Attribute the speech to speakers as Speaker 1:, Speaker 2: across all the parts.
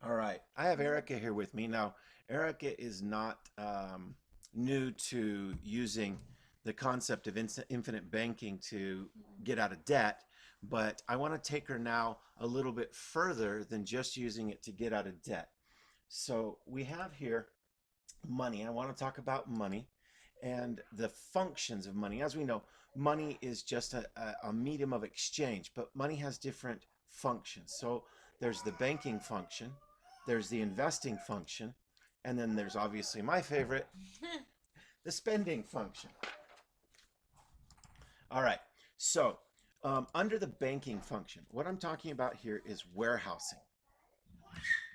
Speaker 1: All right. I have Erica here with me. Now, Erica is not new to using the concept of infinite banking to get out of debt, but I want to take her now a little bit further than just using it to get out of debt. So we have here money. I want to talk about money and the functions of money. As we know, money is just a medium of exchange, but money has different functions. So there's the banking function, there's the investing function, and then there's obviously my favorite, the spending function. All right. So under the banking function, what I'm talking about here is warehousing.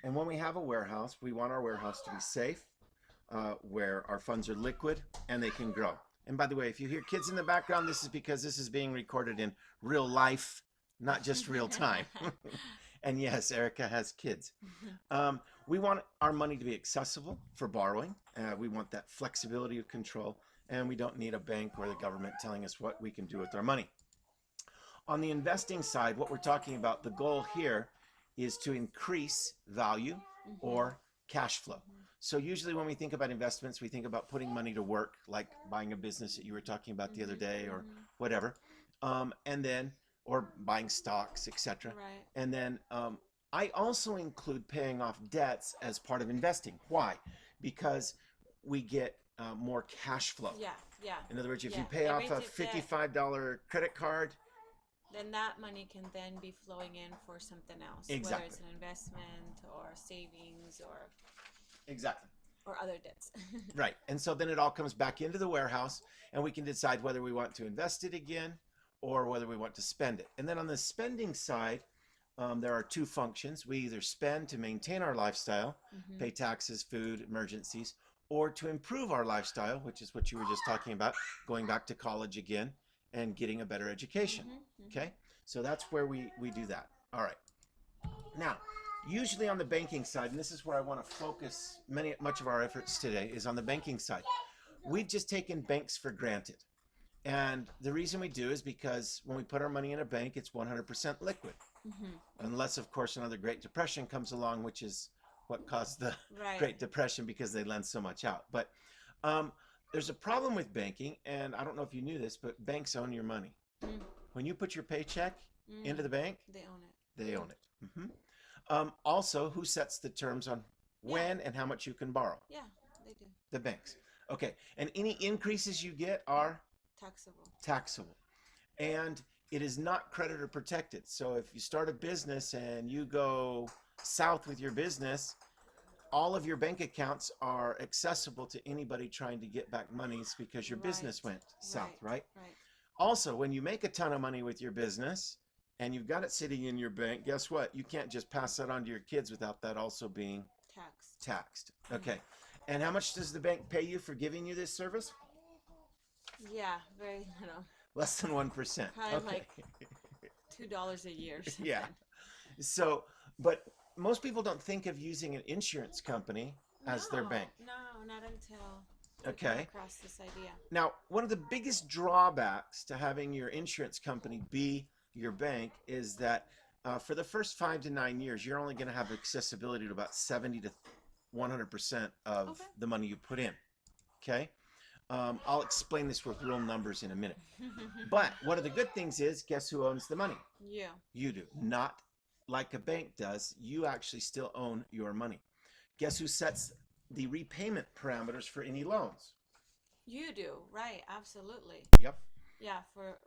Speaker 1: And when we have a warehouse, we want our warehouse to be safe, where our funds are liquid and they can grow. And by the way, if you hear kids in the background, this is because this is being recorded in real life, not just real time. And yes, Erica has kids. We want our money to be accessible for borrowing. We want that flexibility of control, and we don't need a bank or the government telling us what we can do with our money. On the investing side, what we're talking about, the goal here is to increase value or cash flow. So usually when we think about investments, we think about putting money to work, like buying a business that you were talking about the other day or whatever. And then, or buying stocks, etc.
Speaker 2: Right.
Speaker 1: And then I also include paying off debts as part of investing. Why? Because we get more cash flow.
Speaker 2: Yeah, yeah,
Speaker 1: In other words, if
Speaker 2: yeah.
Speaker 1: you pay off a
Speaker 2: Erase it that
Speaker 1: $55 credit card,
Speaker 2: then that money can then be flowing in for something else, whether
Speaker 1: exactly,
Speaker 2: it's an investment or savings
Speaker 1: exactly.
Speaker 2: or other debts.
Speaker 1: Right. And so then it all comes back into the warehouse and we can decide whether we want to invest it again or whether we want to spend it. And then on the spending side, there are two functions. We either spend to maintain our lifestyle, pay taxes, food, emergencies, or to improve our lifestyle, which is what you were just talking about, going back to college again and getting a better education. Okay? So that's where we do that. All right. Now, usually on the banking side, and this is where I want to focus much of our efforts today, is on the banking side. We've just taken banks for granted. And the reason we do is because when we put our money in a bank, it's 100% liquid. Unless, of course, another Great Depression comes along, which is what caused the
Speaker 2: Right.
Speaker 1: Great Depression because they lend so much out. But um, there's a problem with banking, and I don't know if you knew this, but banks own your money.
Speaker 2: Mm.
Speaker 1: When you put your paycheck into the bank,
Speaker 2: They own it.
Speaker 1: they own it. Also, who sets the terms on when and how much you can borrow?
Speaker 2: Yeah, they do.
Speaker 1: The banks. Okay. And any increases you get are
Speaker 2: Taxable.
Speaker 1: taxable. And it is not creditor protected. So if you start a business and you go south with your business, all of your bank accounts are accessible to anybody trying to get back monies because your business
Speaker 2: Right.
Speaker 1: went south, right?
Speaker 2: Right.
Speaker 1: Also, when you make a ton of money with your business and you've got it sitting in your bank, guess what? You can't just pass that on to your kids without that also being
Speaker 2: Taxed.
Speaker 1: taxed. Okay. And how much does the bank pay you for giving you this service?
Speaker 2: Yeah, very little.
Speaker 1: Less than 1%.
Speaker 2: Probably
Speaker 1: Okay.
Speaker 2: like $2 a year or something.
Speaker 1: Yeah. So, but most people don't think of using an insurance company as their bank.
Speaker 2: No, not until we come
Speaker 1: Okay.
Speaker 2: across this idea.
Speaker 1: Now, one of the biggest drawbacks to having your insurance company be your bank is that for the first 5 to 9 years, you're only going to have accessibility to about 70 to 100% of
Speaker 2: Okay.
Speaker 1: the money you put in. Okay. I'll explain this with real numbers in a minute. But one of the good things is, guess who owns the money?
Speaker 2: Yeah.
Speaker 1: You do. Not like a bank does. You actually still own your money. Guess who sets the repayment parameters for any loans?
Speaker 2: You do. Right. Absolutely.
Speaker 1: Yep.
Speaker 2: Yeah. For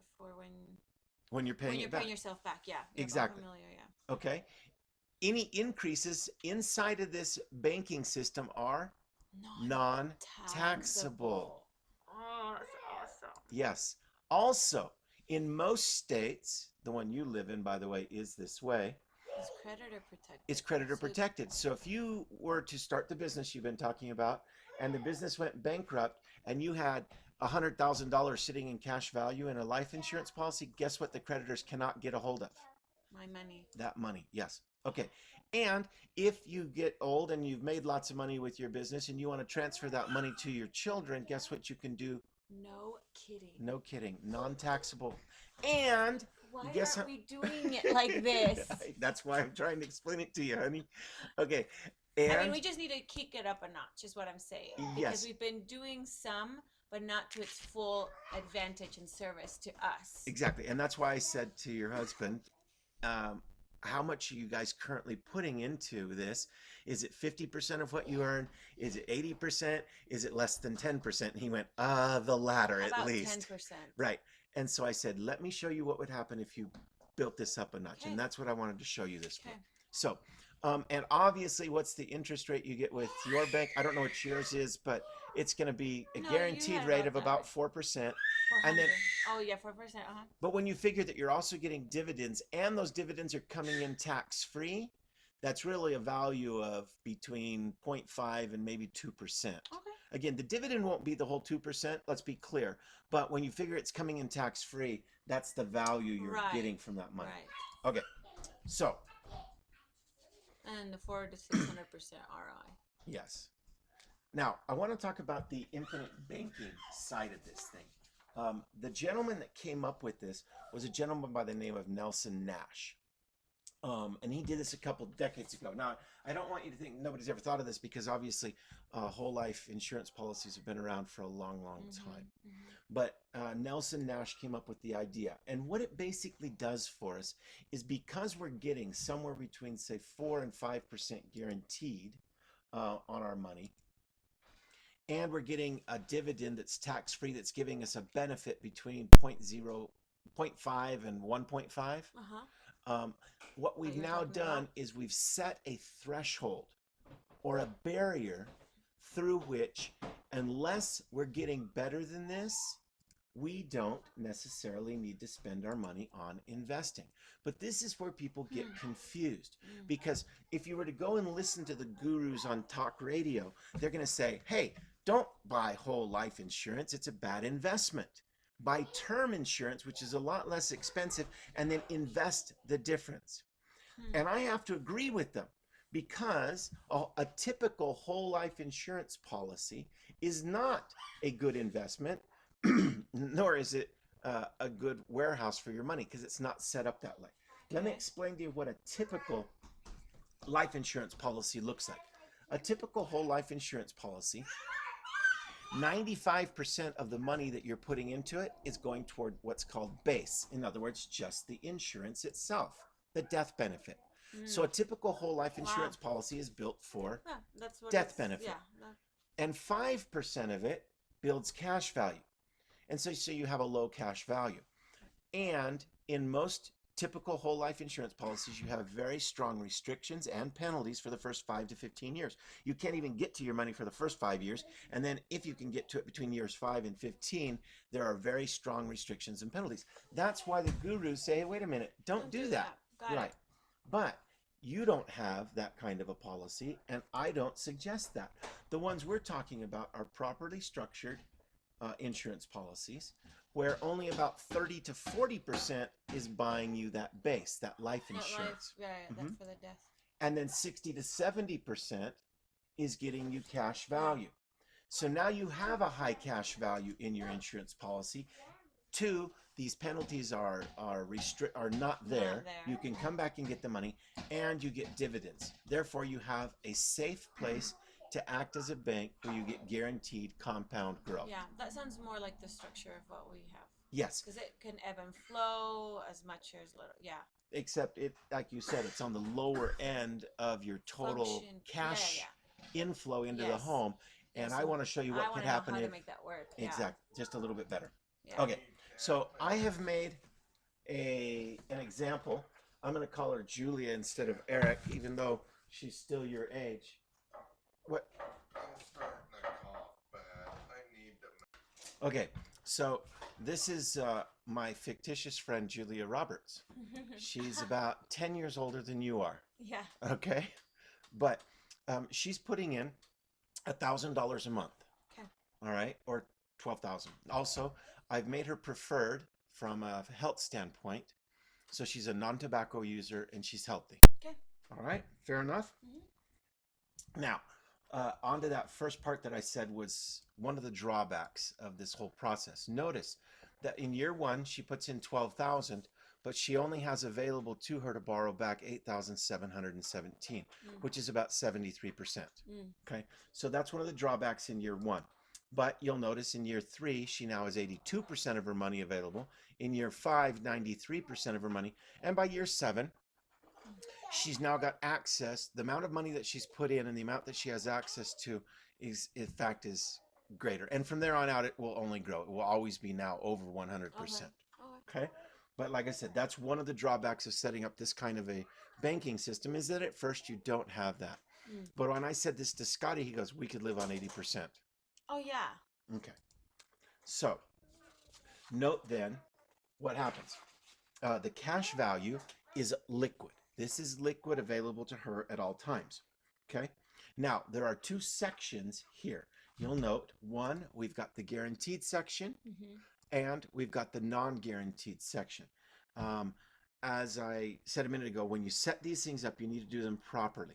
Speaker 1: When you're paying
Speaker 2: when you're
Speaker 1: it back.
Speaker 2: paying yourself back. Yeah. Yep, I'm
Speaker 1: Exactly.
Speaker 2: familiar. Yeah.
Speaker 1: Okay. Any increases inside of this banking system are non-taxable.
Speaker 2: Oh, that's awesome.
Speaker 1: Yes. Also, in most states, the one you live in, by the way, is this way.
Speaker 2: It's creditor protected.
Speaker 1: It's creditor
Speaker 2: So
Speaker 1: protected. So if you were to start the business you've been talking about and the business went bankrupt and you had $100,000 sitting in cash value in a life insurance policy, guess what the creditors cannot get a hold of?
Speaker 2: my money.
Speaker 1: That money. Yes. Okay. And if you get old and you've made lots of money with your business and you want to transfer that money to your children, guess what you can do?
Speaker 2: No kidding.
Speaker 1: No kidding. Non-taxable. And
Speaker 2: Why
Speaker 1: Guess
Speaker 2: aren't
Speaker 1: how-
Speaker 2: we doing it like this?
Speaker 1: That's why I'm trying to explain it to you, honey. Okay.
Speaker 2: I mean,
Speaker 1: And
Speaker 2: we just need to kick it up a notch, is what I'm saying. Because
Speaker 1: yes,
Speaker 2: we've been doing some, but not to its full advantage and service to us.
Speaker 1: exactly. And that's why I said to your husband, um, how much are you guys currently putting into this? Is it 50% of what you earn? Is it 80%? Is it less than 10%? And he went, the latter at
Speaker 2: About
Speaker 1: least.
Speaker 2: 10%.
Speaker 1: Right. And so I said, let me show you what would happen if you built this up a notch.
Speaker 2: Okay.
Speaker 1: And that's what I wanted to show you this for.
Speaker 2: Okay.
Speaker 1: So, and obviously, what's the interest rate you get with your bank? I don't know what yours is, but it's going to be a
Speaker 2: No, you
Speaker 1: guaranteed
Speaker 2: had
Speaker 1: rate
Speaker 2: about
Speaker 1: of
Speaker 2: that,
Speaker 1: about
Speaker 2: right?
Speaker 1: 4%. And then,
Speaker 2: 400. Oh, yeah, 4%. Uh-huh.
Speaker 1: but when you figure that you're also getting dividends and those dividends are coming in tax free, that's really a value of between 0.5 and maybe 2%.
Speaker 2: Okay.
Speaker 1: Again, the dividend won't be the whole 2%, let's be clear. But when you figure it's coming in tax free, that's the value you're
Speaker 2: Right.
Speaker 1: getting from that money.
Speaker 2: Right.
Speaker 1: Okay. So,
Speaker 2: And the 400 to 600% ROI.
Speaker 1: yes. Now, I want to talk about the infinite banking side of this thing. The gentleman that came up with this was a gentleman by the name of Nelson Nash. And he did this a couple decades ago. Now, I don't want you to think nobody's ever thought of this because obviously whole life insurance policies have been around for a long, long time. But Nelson Nash came up with the idea. And what it basically does for us is because we're getting somewhere between, say, 4 and 5% guaranteed on our money, and we're getting a dividend that's tax-free that's giving us a benefit between 0.5 and 1.5.
Speaker 2: Uh-huh.
Speaker 1: What we've
Speaker 2: you're
Speaker 1: now
Speaker 2: talking
Speaker 1: done
Speaker 2: about?
Speaker 1: is we've set a threshold or a barrier through which, unless we're getting better than this, we don't necessarily need to spend our money on investing. But this is where people get confused, because if you were to go and listen to the gurus on talk radio, they're going to say, hey, don't buy whole life insurance. It's a bad investment. Buy term insurance, which is a lot less expensive, and then invest the difference. And I have to agree with them, because a typical whole life insurance policy is not a good investment, nor is it a good warehouse for your money, because it's not set up that way. Let me
Speaker 2: Okay.
Speaker 1: explain to you what a typical life insurance policy looks like. A typical whole life insurance policy, 95% of the money that you're putting into it is going toward what's called base. In other words, just the insurance itself, the death benefit. So a typical whole life insurance policy is built for
Speaker 2: Yeah, that's what
Speaker 1: death
Speaker 2: it's-
Speaker 1: benefit.
Speaker 2: Yeah. that-
Speaker 1: And 5% of it builds cash value. And so you have a low cash value. And in most typical whole life insurance policies, you have very strong restrictions and penalties for the first 5 to 15 years. You can't even get to your money for the first 5 years. And then if you can get to it between years 5 and 15, there are very strong restrictions and penalties. That's why the gurus say, hey, wait a minute, don't do that.
Speaker 2: Got
Speaker 1: Right.
Speaker 2: it.
Speaker 1: But you don't have that kind of a policy, and I don't suggest that. The ones we're talking about are properly structured insurance policies where only about 30 to 40% is buying you that base, that life
Speaker 2: That life,
Speaker 1: insurance.
Speaker 2: yeah, that's for the death.
Speaker 1: And then 60 to 70% is getting you cash value. So now you have a high cash value in your insurance policy. Two, these penalties are not there.
Speaker 2: there.
Speaker 1: You can come back and get the money, and you get dividends. Therefore, you have a safe place to act as a bank where you get guaranteed compound growth.
Speaker 2: Yeah, that sounds more like the structure of what we have.
Speaker 1: Yes,
Speaker 2: Because it can ebb and flow as much or as little. Yeah.
Speaker 1: except it, like you said, it's on the lower end of your total
Speaker 2: Function.
Speaker 1: cash
Speaker 2: Yeah.
Speaker 1: inflow into the
Speaker 2: Yes.
Speaker 1: home. And
Speaker 2: Yeah,
Speaker 1: I
Speaker 2: so
Speaker 1: want to show you
Speaker 2: I
Speaker 1: what
Speaker 2: want
Speaker 1: could
Speaker 2: to know
Speaker 1: happen
Speaker 2: how
Speaker 1: if
Speaker 2: to make that work. Yeah.
Speaker 1: exactly, just a little bit better.
Speaker 2: Yeah.
Speaker 1: Okay, so I have made an example. I'm going to call her Julia instead of Eric, even though she's still your age. What?
Speaker 3: I'm starting to cough bad. I need to.
Speaker 1: Okay, so this is my fictitious friend Julia Roberts. She's about 10 years older than you are.
Speaker 2: Yeah.
Speaker 1: Okay, but she's putting in $1,000 a month.
Speaker 2: Okay.
Speaker 1: All right, or 12,000. Also, I've made her preferred from a health standpoint, so she's a non-tobacco user and she's healthy.
Speaker 2: Okay.
Speaker 1: All right, fair enough. Now, on to that first part that I said was one of the drawbacks of this whole process. Notice that in year one she puts in 12,000, but she only has available to her to borrow back 8,717, which is about 73%. Okay, so that's one of the drawbacks in year 1. But you'll notice in year 3, she now has 82% of her money available. In year 5, 93% of her money. And by year 7, she's now got access. The amount of money that she's put in and the amount that she has access to is, in fact, is greater. And from there on out, it will only grow. It will always be now over 100%. Okay? But like I said, that's one of the drawbacks of setting up this kind of a banking system, is that at first you don't have that. But when I said this to Scotty, he goes, we could live on 80%.
Speaker 2: Oh, yeah.
Speaker 1: Okay. So note then what happens. The cash value is liquid. This is liquid, available to her at all times. Okay. Now, there are 2 sections here. You'll note, one, we've got the guaranteed section, and we've got the non-guaranteed section. As I said a minute ago, when you set these things up, you need to do them properly.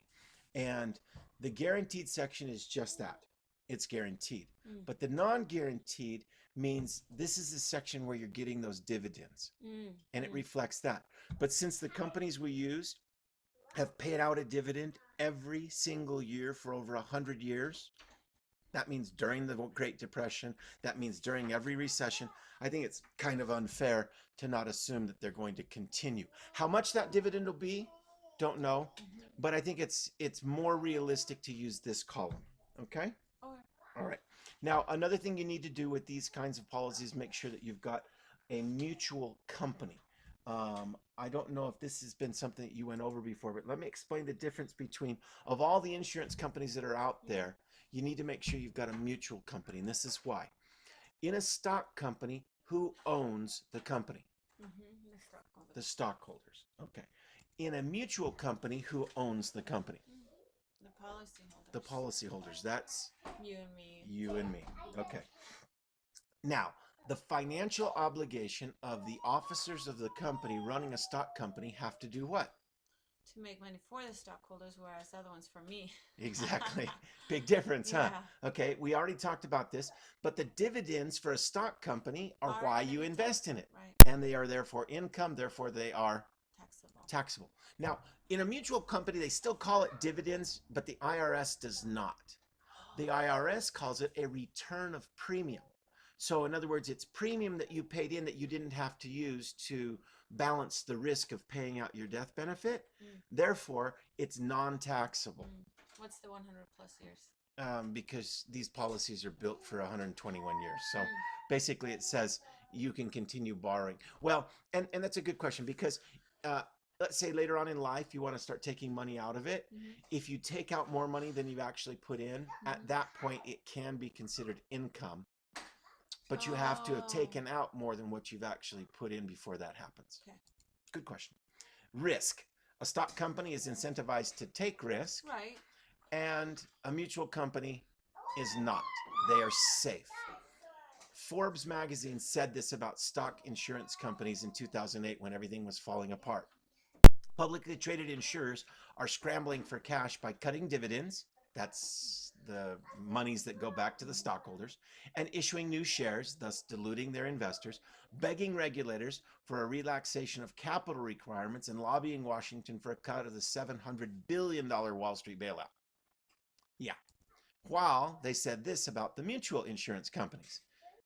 Speaker 1: And the guaranteed section is just that. It's guaranteed. But the non-guaranteed means this is the section where you're getting those dividends. And it reflects that. But since the companies we use have paid out a dividend every single year for over 100 years, that means during the Great Depression, that means during every recession, I think it's kind of unfair to not assume that they're going to continue. How much that dividend will be, don't know. But I think it's more realistic to use this column. Okay? All right. Now, another thing you need to do with these kinds of policies, make sure that you've got a mutual company. I don't know if this has been something that you went over before, but let me explain the difference between, of all the insurance companies that are out there, you need to make sure you've got a mutual company. And this is why. In a stock company, who owns the company? The stockholders. Okay. In a mutual company, who owns the company?
Speaker 2: The policyholders.
Speaker 1: The policyholders. That's
Speaker 2: you and me.
Speaker 1: You and me. Okay. Now, the financial obligation of the officers of the company running a stock company have to do what?
Speaker 2: To make money for the stockholders, whereas the other one's for me.
Speaker 1: Exactly. Big difference, huh?
Speaker 2: Yeah.
Speaker 1: Okay, we already talked about this, but the dividends for a stock company are why you invest in it.
Speaker 2: Right.
Speaker 1: And they are therefore income, therefore they are taxable. Now, in a mutual company, they still call it dividends, but the IRS does not. The IRS calls it a return of premium. So in other words, it's premium that you paid in that you didn't have to use to balance the risk of paying out your death benefit. Therefore, it's non-taxable.
Speaker 2: What's the 100 plus years?
Speaker 1: Because these policies are built for 121 years. So basically it says you can continue borrowing. Well, and that's a good question, because let's say later on in life you want to start taking money out of it. If you take out more money than you've actually put in, at that point it can be considered income. But you have to have taken out more than what you've actually put in before that happens.
Speaker 2: Okay.
Speaker 1: Good question. Risk. A stock company is incentivized to take risk.
Speaker 2: Right.
Speaker 1: And a mutual company is not. They are safe. Forbes magazine said this about stock insurance companies in 2008 when everything was falling apart. Publicly traded insurers are scrambling for cash by cutting dividends. That's the monies that go back to the stockholders, and issuing new shares, thus diluting their investors, begging regulators for a relaxation of capital requirements, and lobbying Washington for a cut of the $700 billion Wall Street bailout. Yeah. While they said this about the mutual insurance companies,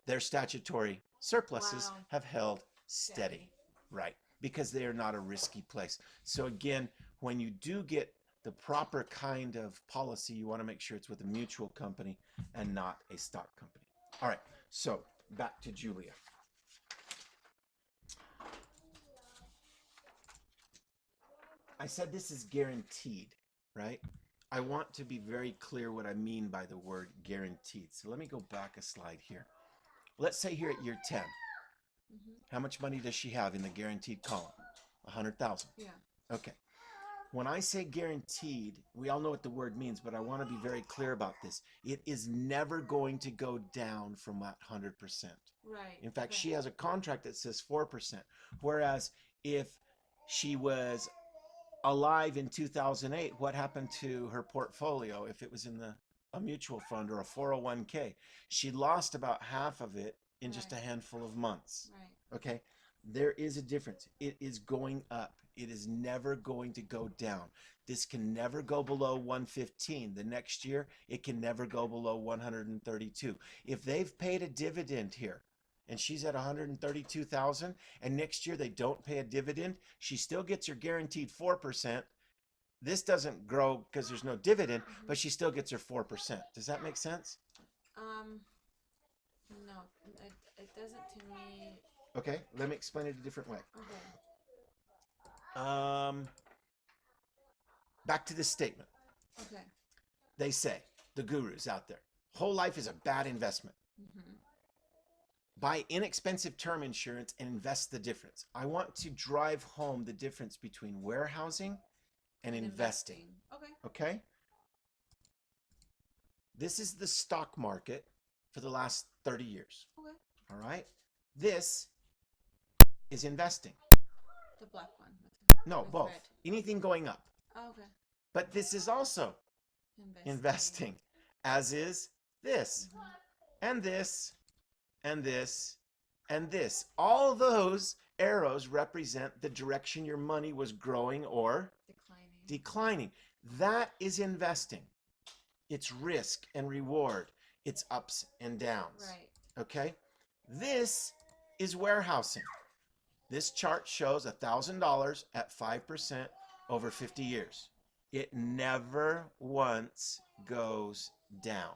Speaker 1: their statutory surpluses have held steady. Right. Because they are not a risky place. So again, when you do get the proper kind of policy, you want to make sure it's with a mutual company and not a stock company. All right, so back to Julia. I said this is guaranteed, right? I want to be very clear what I mean by the word guaranteed. So let me go back a slide here. Let's say here at year 10, how much money does she have in the guaranteed column? 100,000.
Speaker 2: Yeah.
Speaker 1: Okay. When I say guaranteed, we all know what the word means, but I want to be very clear about this. It is never going to go down from that 100%.
Speaker 2: Right.
Speaker 1: In fact, she has a contract that says 4%. Whereas if she was alive in 2008, what happened to her portfolio if it was in a mutual fund or a 401k? She lost about half of it in just a handful of months.
Speaker 2: Right.
Speaker 1: Okay. There is a difference. It is going up. It is never going to go down. This can never go below 115. The next year, it can never go below 132. If they've paid a dividend here and she's at 132,000 and next year they don't pay a dividend, she still gets her guaranteed 4%. This doesn't grow because there's no dividend, but she still gets her 4%. Does that make sense?
Speaker 2: No, it doesn't to me.
Speaker 1: Okay, let me explain it a different way.
Speaker 2: Okay.
Speaker 1: Back to this statement.
Speaker 2: Okay.
Speaker 1: They say, the gurus out there, whole life is a bad investment.
Speaker 2: Mm-hmm.
Speaker 1: Buy inexpensive term insurance and invest the difference. I want to drive home the difference between warehousing and investing.
Speaker 2: Okay.
Speaker 1: Okay? This is the stock market for the last 30 years.
Speaker 2: Okay.
Speaker 1: All right? This is investing.
Speaker 2: The black one.
Speaker 1: No,
Speaker 2: with
Speaker 1: both.
Speaker 2: red.
Speaker 1: Anything going up.
Speaker 2: Oh, okay.
Speaker 1: But this is also investing, as is this, and this, and this, and this. All those arrows represent the direction your money was growing or declining. That is investing. It's risk and reward. It's ups and downs.
Speaker 2: Right.
Speaker 1: Okay? This is warehousing. This chart shows $1,000 at 5% over 50 years. It never once goes down.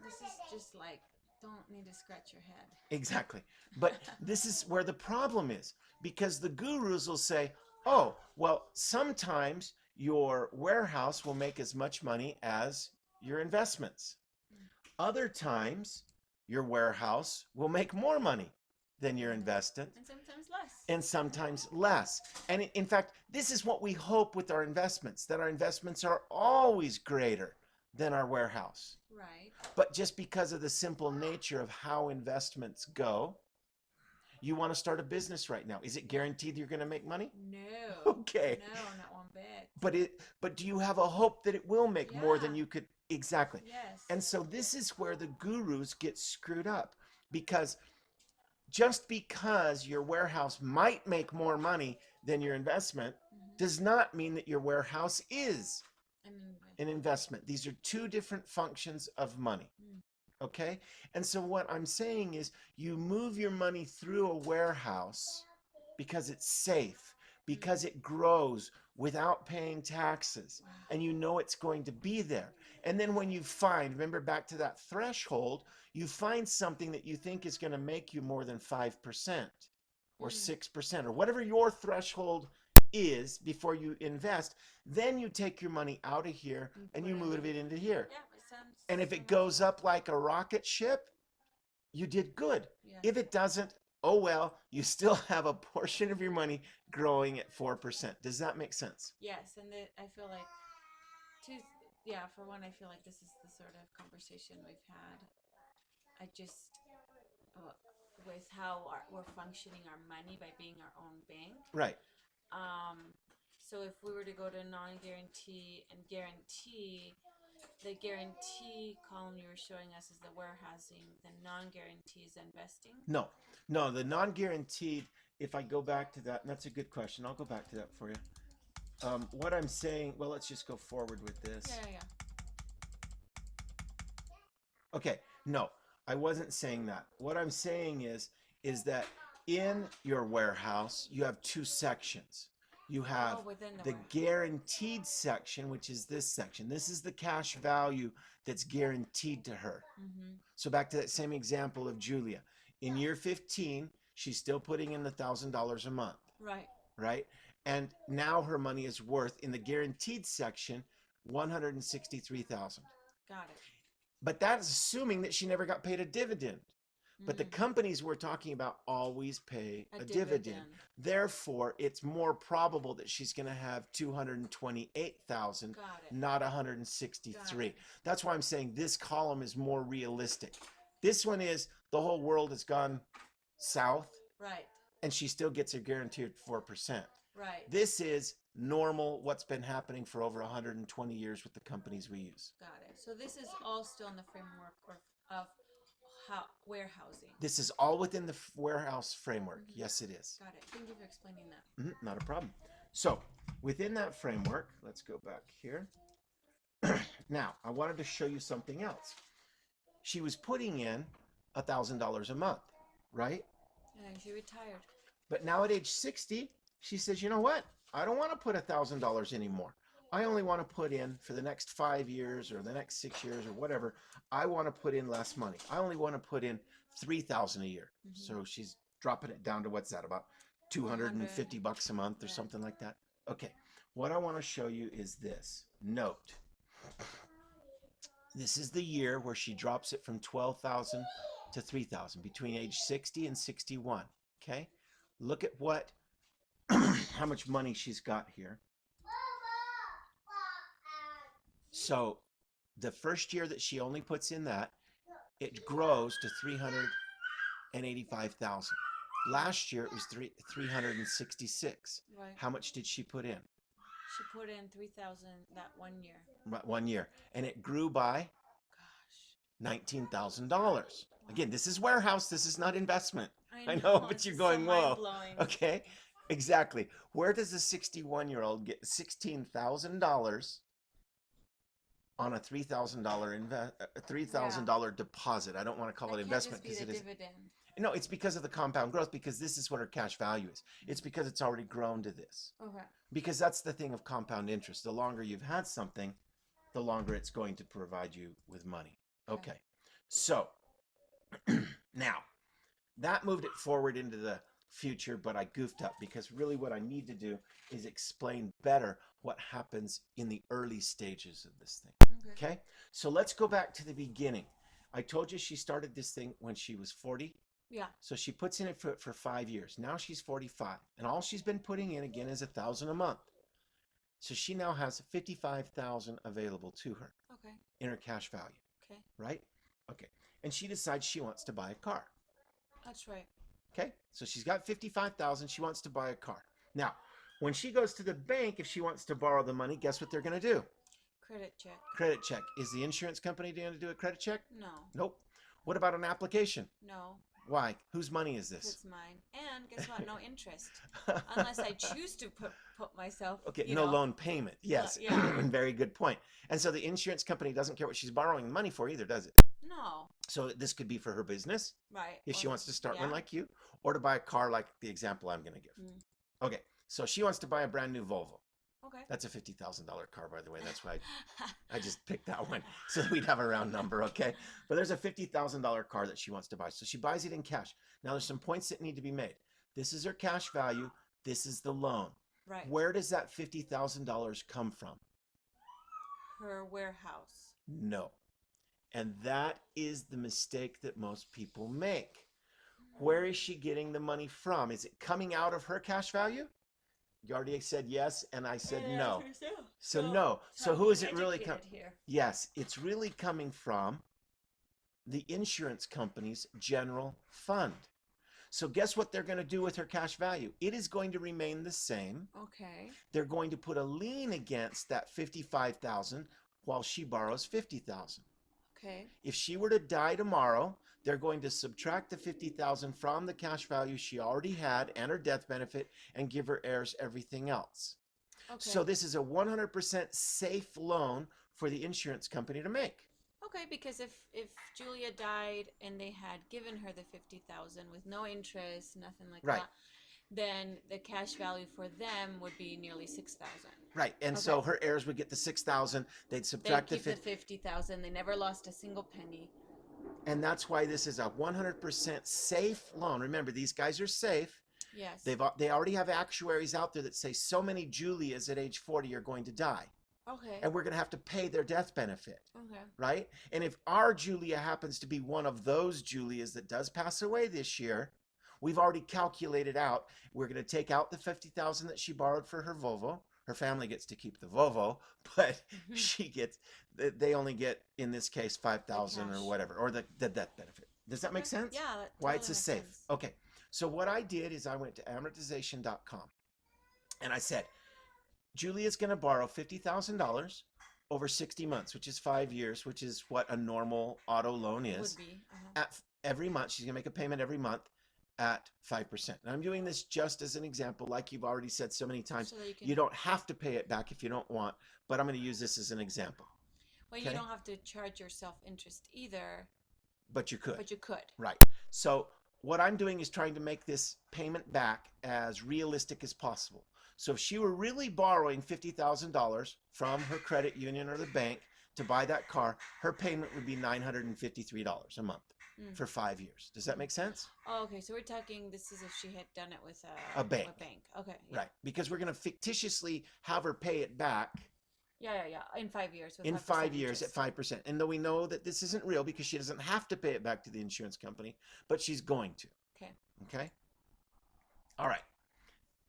Speaker 2: This is just like, don't need to scratch your head.
Speaker 1: Exactly. But this is where the problem is, because the gurus will say, oh, well, sometimes your warehouse will make as much money as your investments. Other times, your warehouse will make more money than your investment.
Speaker 2: And sometimes less.
Speaker 1: And sometimes less. And in fact, this is what we hope with our investments, that our investments are always greater than our warehouse.
Speaker 2: Right.
Speaker 1: But just because of the simple nature of how investments go, you want to start a business right now. Is it guaranteed you're going to make money?
Speaker 2: No.
Speaker 1: Okay.
Speaker 2: No, not one bit.
Speaker 1: But do you have a hope that it will make more than
Speaker 2: Yeah.
Speaker 1: you could? Exactly.
Speaker 2: Yes.
Speaker 1: And so this is where the gurus get screwed up, because just because your warehouse might make more money than your investment does not mean that your warehouse is an investment. These are two different functions of money. Okay? And so what I'm saying is, you move your money through a warehouse because it's safe, because it grows without paying taxes, and you know it's going to be there. And then when you find, remember back to that threshold, you find something that you think is going to make you more than 5% or 6% or whatever your threshold is before you invest, then you take your money out of here and you move it into here.
Speaker 2: Yeah, it sounds.
Speaker 1: And if it goes up like a rocket ship, you did good.
Speaker 2: Yeah.
Speaker 1: If it doesn't, oh well, you still have a portion of your money growing at 4%. Does that make sense?
Speaker 2: Yes, and I feel like, for one, I feel like this is the sort of conversation we've had. I just, with how we're functioning our money by being our own bank.
Speaker 1: Right.
Speaker 2: So if we were to go to non-guarantee and guarantee, the guarantee column you were showing us is the warehousing, the non-guarantee is investing?
Speaker 1: No, the non-guaranteed, if I go back to that, and that's a good question. I'll go back to that for you. What I'm saying, well, let's just go forward with this.
Speaker 2: Yeah.
Speaker 1: Okay, no, I wasn't saying that. What I'm saying is that in your warehouse, you have two sections. You have
Speaker 2: within the
Speaker 1: the
Speaker 2: warehouse.
Speaker 1: guaranteed section, which is this section. This is the cash value that's guaranteed to her. So back to that same example of Julia. In year 15, she's still putting in the $1,000 a month. Right? And now her money is worth, in the guaranteed section, $163,000.
Speaker 2: Got it.
Speaker 1: But that's assuming that she never got paid a dividend. But the companies we're talking about always pay a dividend. Therefore, it's more probable that she's going to have 228,000, not 163. That's why I'm saying this column is more realistic. This one is the whole world has gone south,
Speaker 2: Right.
Speaker 1: and she still gets her guaranteed 4%.
Speaker 2: Right.
Speaker 1: This is normal, what's been happening for over 120 years with the companies we use.
Speaker 2: Got it. So this is all still in the framework of warehousing.
Speaker 1: This is all within the warehouse framework. Yes, it is.
Speaker 2: Got it. Thank you for explaining that.
Speaker 1: Not a problem. So within that framework, let's go back here. Now, I wanted to show you something else. She was putting in $1,000 a month, right?
Speaker 2: And then she retired.
Speaker 1: But now at age 60, she says, you know what? I don't want to put $1,000 anymore. I only want to put in for the next 5 years or the next 6 years or whatever. I want to put in less money. I only want to put in $3,000 a year. So she's dropping it down to what's that, about $250 a month or something like that. Okay. What I want to show you is this. Note. This is the year where she drops it from 12,000 to 3,000 between age 60 and 61. Okay. Look at what, how much money she's got here. So the first year that she only puts in that, it grows to 385,000. Last year it was 366.
Speaker 2: Right.
Speaker 1: How much did she put in?
Speaker 2: She put in 3,000 that 1 year.
Speaker 1: 1 year, and it grew by
Speaker 2: Gosh.
Speaker 1: $19,000. Again, this is warehouse. This is not investment.
Speaker 2: I
Speaker 1: know, but
Speaker 2: it's
Speaker 1: you're
Speaker 2: so
Speaker 1: going, whoa.
Speaker 2: mind-blowing.
Speaker 1: Okay, exactly. Where does a 61-year-old get $16,000 on a $3,000 deposit? I don't want to call it investment
Speaker 2: because
Speaker 1: because it is.
Speaker 2: Dividend.
Speaker 1: No, it's because of the compound growth, because this is what her cash value is. It's because it's already grown to this.
Speaker 2: Okay.
Speaker 1: Because that's the thing of compound interest. The longer you've had something, the longer it's going to provide you with money. Okay. So now that moved it forward into the future, but I goofed up because really what I need to do is explain better what happens in the early stages of this thing. Okay. So let's go back to the beginning. I told you she started this thing when she was 40.
Speaker 2: Yeah.
Speaker 1: So she puts in it for 5 years. Now she's 45. And all she's been putting in again is $1,000 a month. So she now has $55,000 available to her
Speaker 2: Okay.
Speaker 1: in her cash value.
Speaker 2: Okay.
Speaker 1: Right? Okay. And she decides she wants to buy a car.
Speaker 2: That's right.
Speaker 1: Okay. So she's got $55,000. She wants to buy a car. Now, when she goes to the bank, if she wants to borrow the money, guess what they're going to do?
Speaker 2: Credit check.
Speaker 1: Credit check. Is the insurance company going to do a credit check?
Speaker 2: No.
Speaker 1: Nope. What about an application?
Speaker 2: No.
Speaker 1: Why? Whose money is this?
Speaker 2: It's mine. And guess what? No interest. Unless I choose to put myself.
Speaker 1: Okay,
Speaker 2: you
Speaker 1: no
Speaker 2: know.
Speaker 1: loan payment. Yes.
Speaker 2: Yeah.
Speaker 1: Very good point. And so the insurance company doesn't care what she's borrowing the money for either, does it?
Speaker 2: No.
Speaker 1: So this could be for her business,
Speaker 2: Right.
Speaker 1: if she
Speaker 2: Or-
Speaker 1: wants to start
Speaker 2: yeah.
Speaker 1: one like you, or to buy a car like the example I'm going to give. Okay, so she wants to buy a brand new Volvo.
Speaker 2: Okay.
Speaker 1: That's a $50,000 car, by the way. That's why I just picked that one so that we'd have a round number, okay? But there's a $50,000 car that she wants to buy. So she buys it in cash. Now there's some points that need to be made. This is her cash value. This is the loan.
Speaker 2: Right.
Speaker 1: Where does that $50,000 come from?
Speaker 2: Her warehouse.
Speaker 1: No. And that is the mistake that most people make. Where is she getting the money from? Is it coming out of her cash value? You already said yes, and I said no. So no. So who is it really coming? Yes, it's really coming from the insurance company's general fund. So guess what they're going to do with her cash value? It is going to remain the same.
Speaker 2: Okay.
Speaker 1: They're going to put a lien against that $55,000 while she borrows $50,000.
Speaker 2: Okay.
Speaker 1: If she were to die tomorrow, they're going to subtract the $50,000 from the cash value she already had and her death benefit and give her heirs everything else.
Speaker 2: Okay.
Speaker 1: So this is a 100% safe loan for the insurance company to make.
Speaker 2: Okay, because if Julia died and they had given her the 50,000 with no interest, nothing like
Speaker 1: Right.
Speaker 2: that, then the cash value for them would be nearly 6,000.
Speaker 1: Right, and
Speaker 2: Okay.
Speaker 1: so her heirs would get the $6,000. They'd subtract
Speaker 2: They
Speaker 1: the
Speaker 2: keep the
Speaker 1: 50,
Speaker 2: 50,000. They never lost a single penny.
Speaker 1: and that's why this is a 100% safe loan. Remember, these guys are safe.
Speaker 2: Yes.
Speaker 1: They already have actuaries out there that say so many Julias at age 40 are going to die,
Speaker 2: Okay.
Speaker 1: and we're going to have to pay their death benefit.
Speaker 2: Okay.
Speaker 1: Right? And if our Julia happens to be one of those Julias that does pass away this year, we've already calculated out, we're going to take out the $50,000 that she borrowed for her Volvo. Her family gets to keep the Volvo, but they only get, in this case, $5,000 or
Speaker 2: cash.
Speaker 1: whatever, or the death benefit. Does that make sense?
Speaker 2: Yeah. That
Speaker 1: Why
Speaker 2: totally
Speaker 1: it's a
Speaker 2: makes
Speaker 1: safe.
Speaker 2: sense.
Speaker 1: Okay. So what I did is I went to amortization.com and I said, Julia's going to borrow $50,000 over 60 months, which is 5 years, which is what a normal auto loan is.
Speaker 2: Would be.
Speaker 1: At every month. She's going to make a payment every month at 5%. And I'm doing this just as an example, like you've already said so many times.
Speaker 2: So that you can.
Speaker 1: You don't have to pay it back if you don't want, but I'm going to use this as an example.
Speaker 2: Well,
Speaker 1: okay?
Speaker 2: you don't have to charge yourself interest either,
Speaker 1: But you could.
Speaker 2: but you could.
Speaker 1: Right. So what I'm doing is trying to make this payment back as realistic as possible. So if she were really borrowing $50,000 from her credit union or the bank to buy that car, her payment would be $953 a month for 5 years. Does that make sense?
Speaker 2: Oh, okay. So we're talking. This is if she had done it with a
Speaker 1: bank.
Speaker 2: A bank. Okay. Yeah.
Speaker 1: Right. Because we're going to fictitiously have her pay it back
Speaker 2: Yeah. In 5 years. With
Speaker 1: in
Speaker 2: 5%
Speaker 1: 5 years
Speaker 2: interest.
Speaker 1: at 5%. And though we know that this isn't real because she doesn't have to pay it back to the insurance company, but she's going to.
Speaker 2: Okay.
Speaker 1: Okay. All right.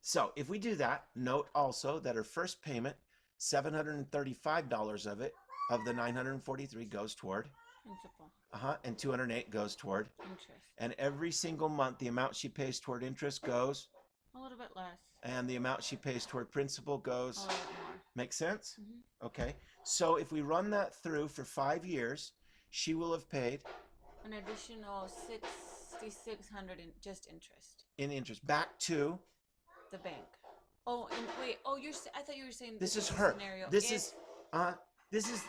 Speaker 1: So if we do that, note also that her first payment, $735 of the 943 goes toward,
Speaker 2: Principal.
Speaker 1: and 208 goes toward,
Speaker 2: Interest.
Speaker 1: and every single month the amount she pays toward interest goes,
Speaker 2: A little bit less.
Speaker 1: and the amount she pays toward principal
Speaker 2: A
Speaker 1: goes.
Speaker 2: little bit more.
Speaker 1: Make sense?
Speaker 2: Mhm.
Speaker 1: Okay. So if we run that through for 5 years, she will have paid
Speaker 2: An additional 6,600 in just interest.
Speaker 1: in interest back to.
Speaker 2: The bank. Oh, and wait. Oh, I thought you were saying
Speaker 1: This is
Speaker 2: a
Speaker 1: her.
Speaker 2: scenario.
Speaker 1: This is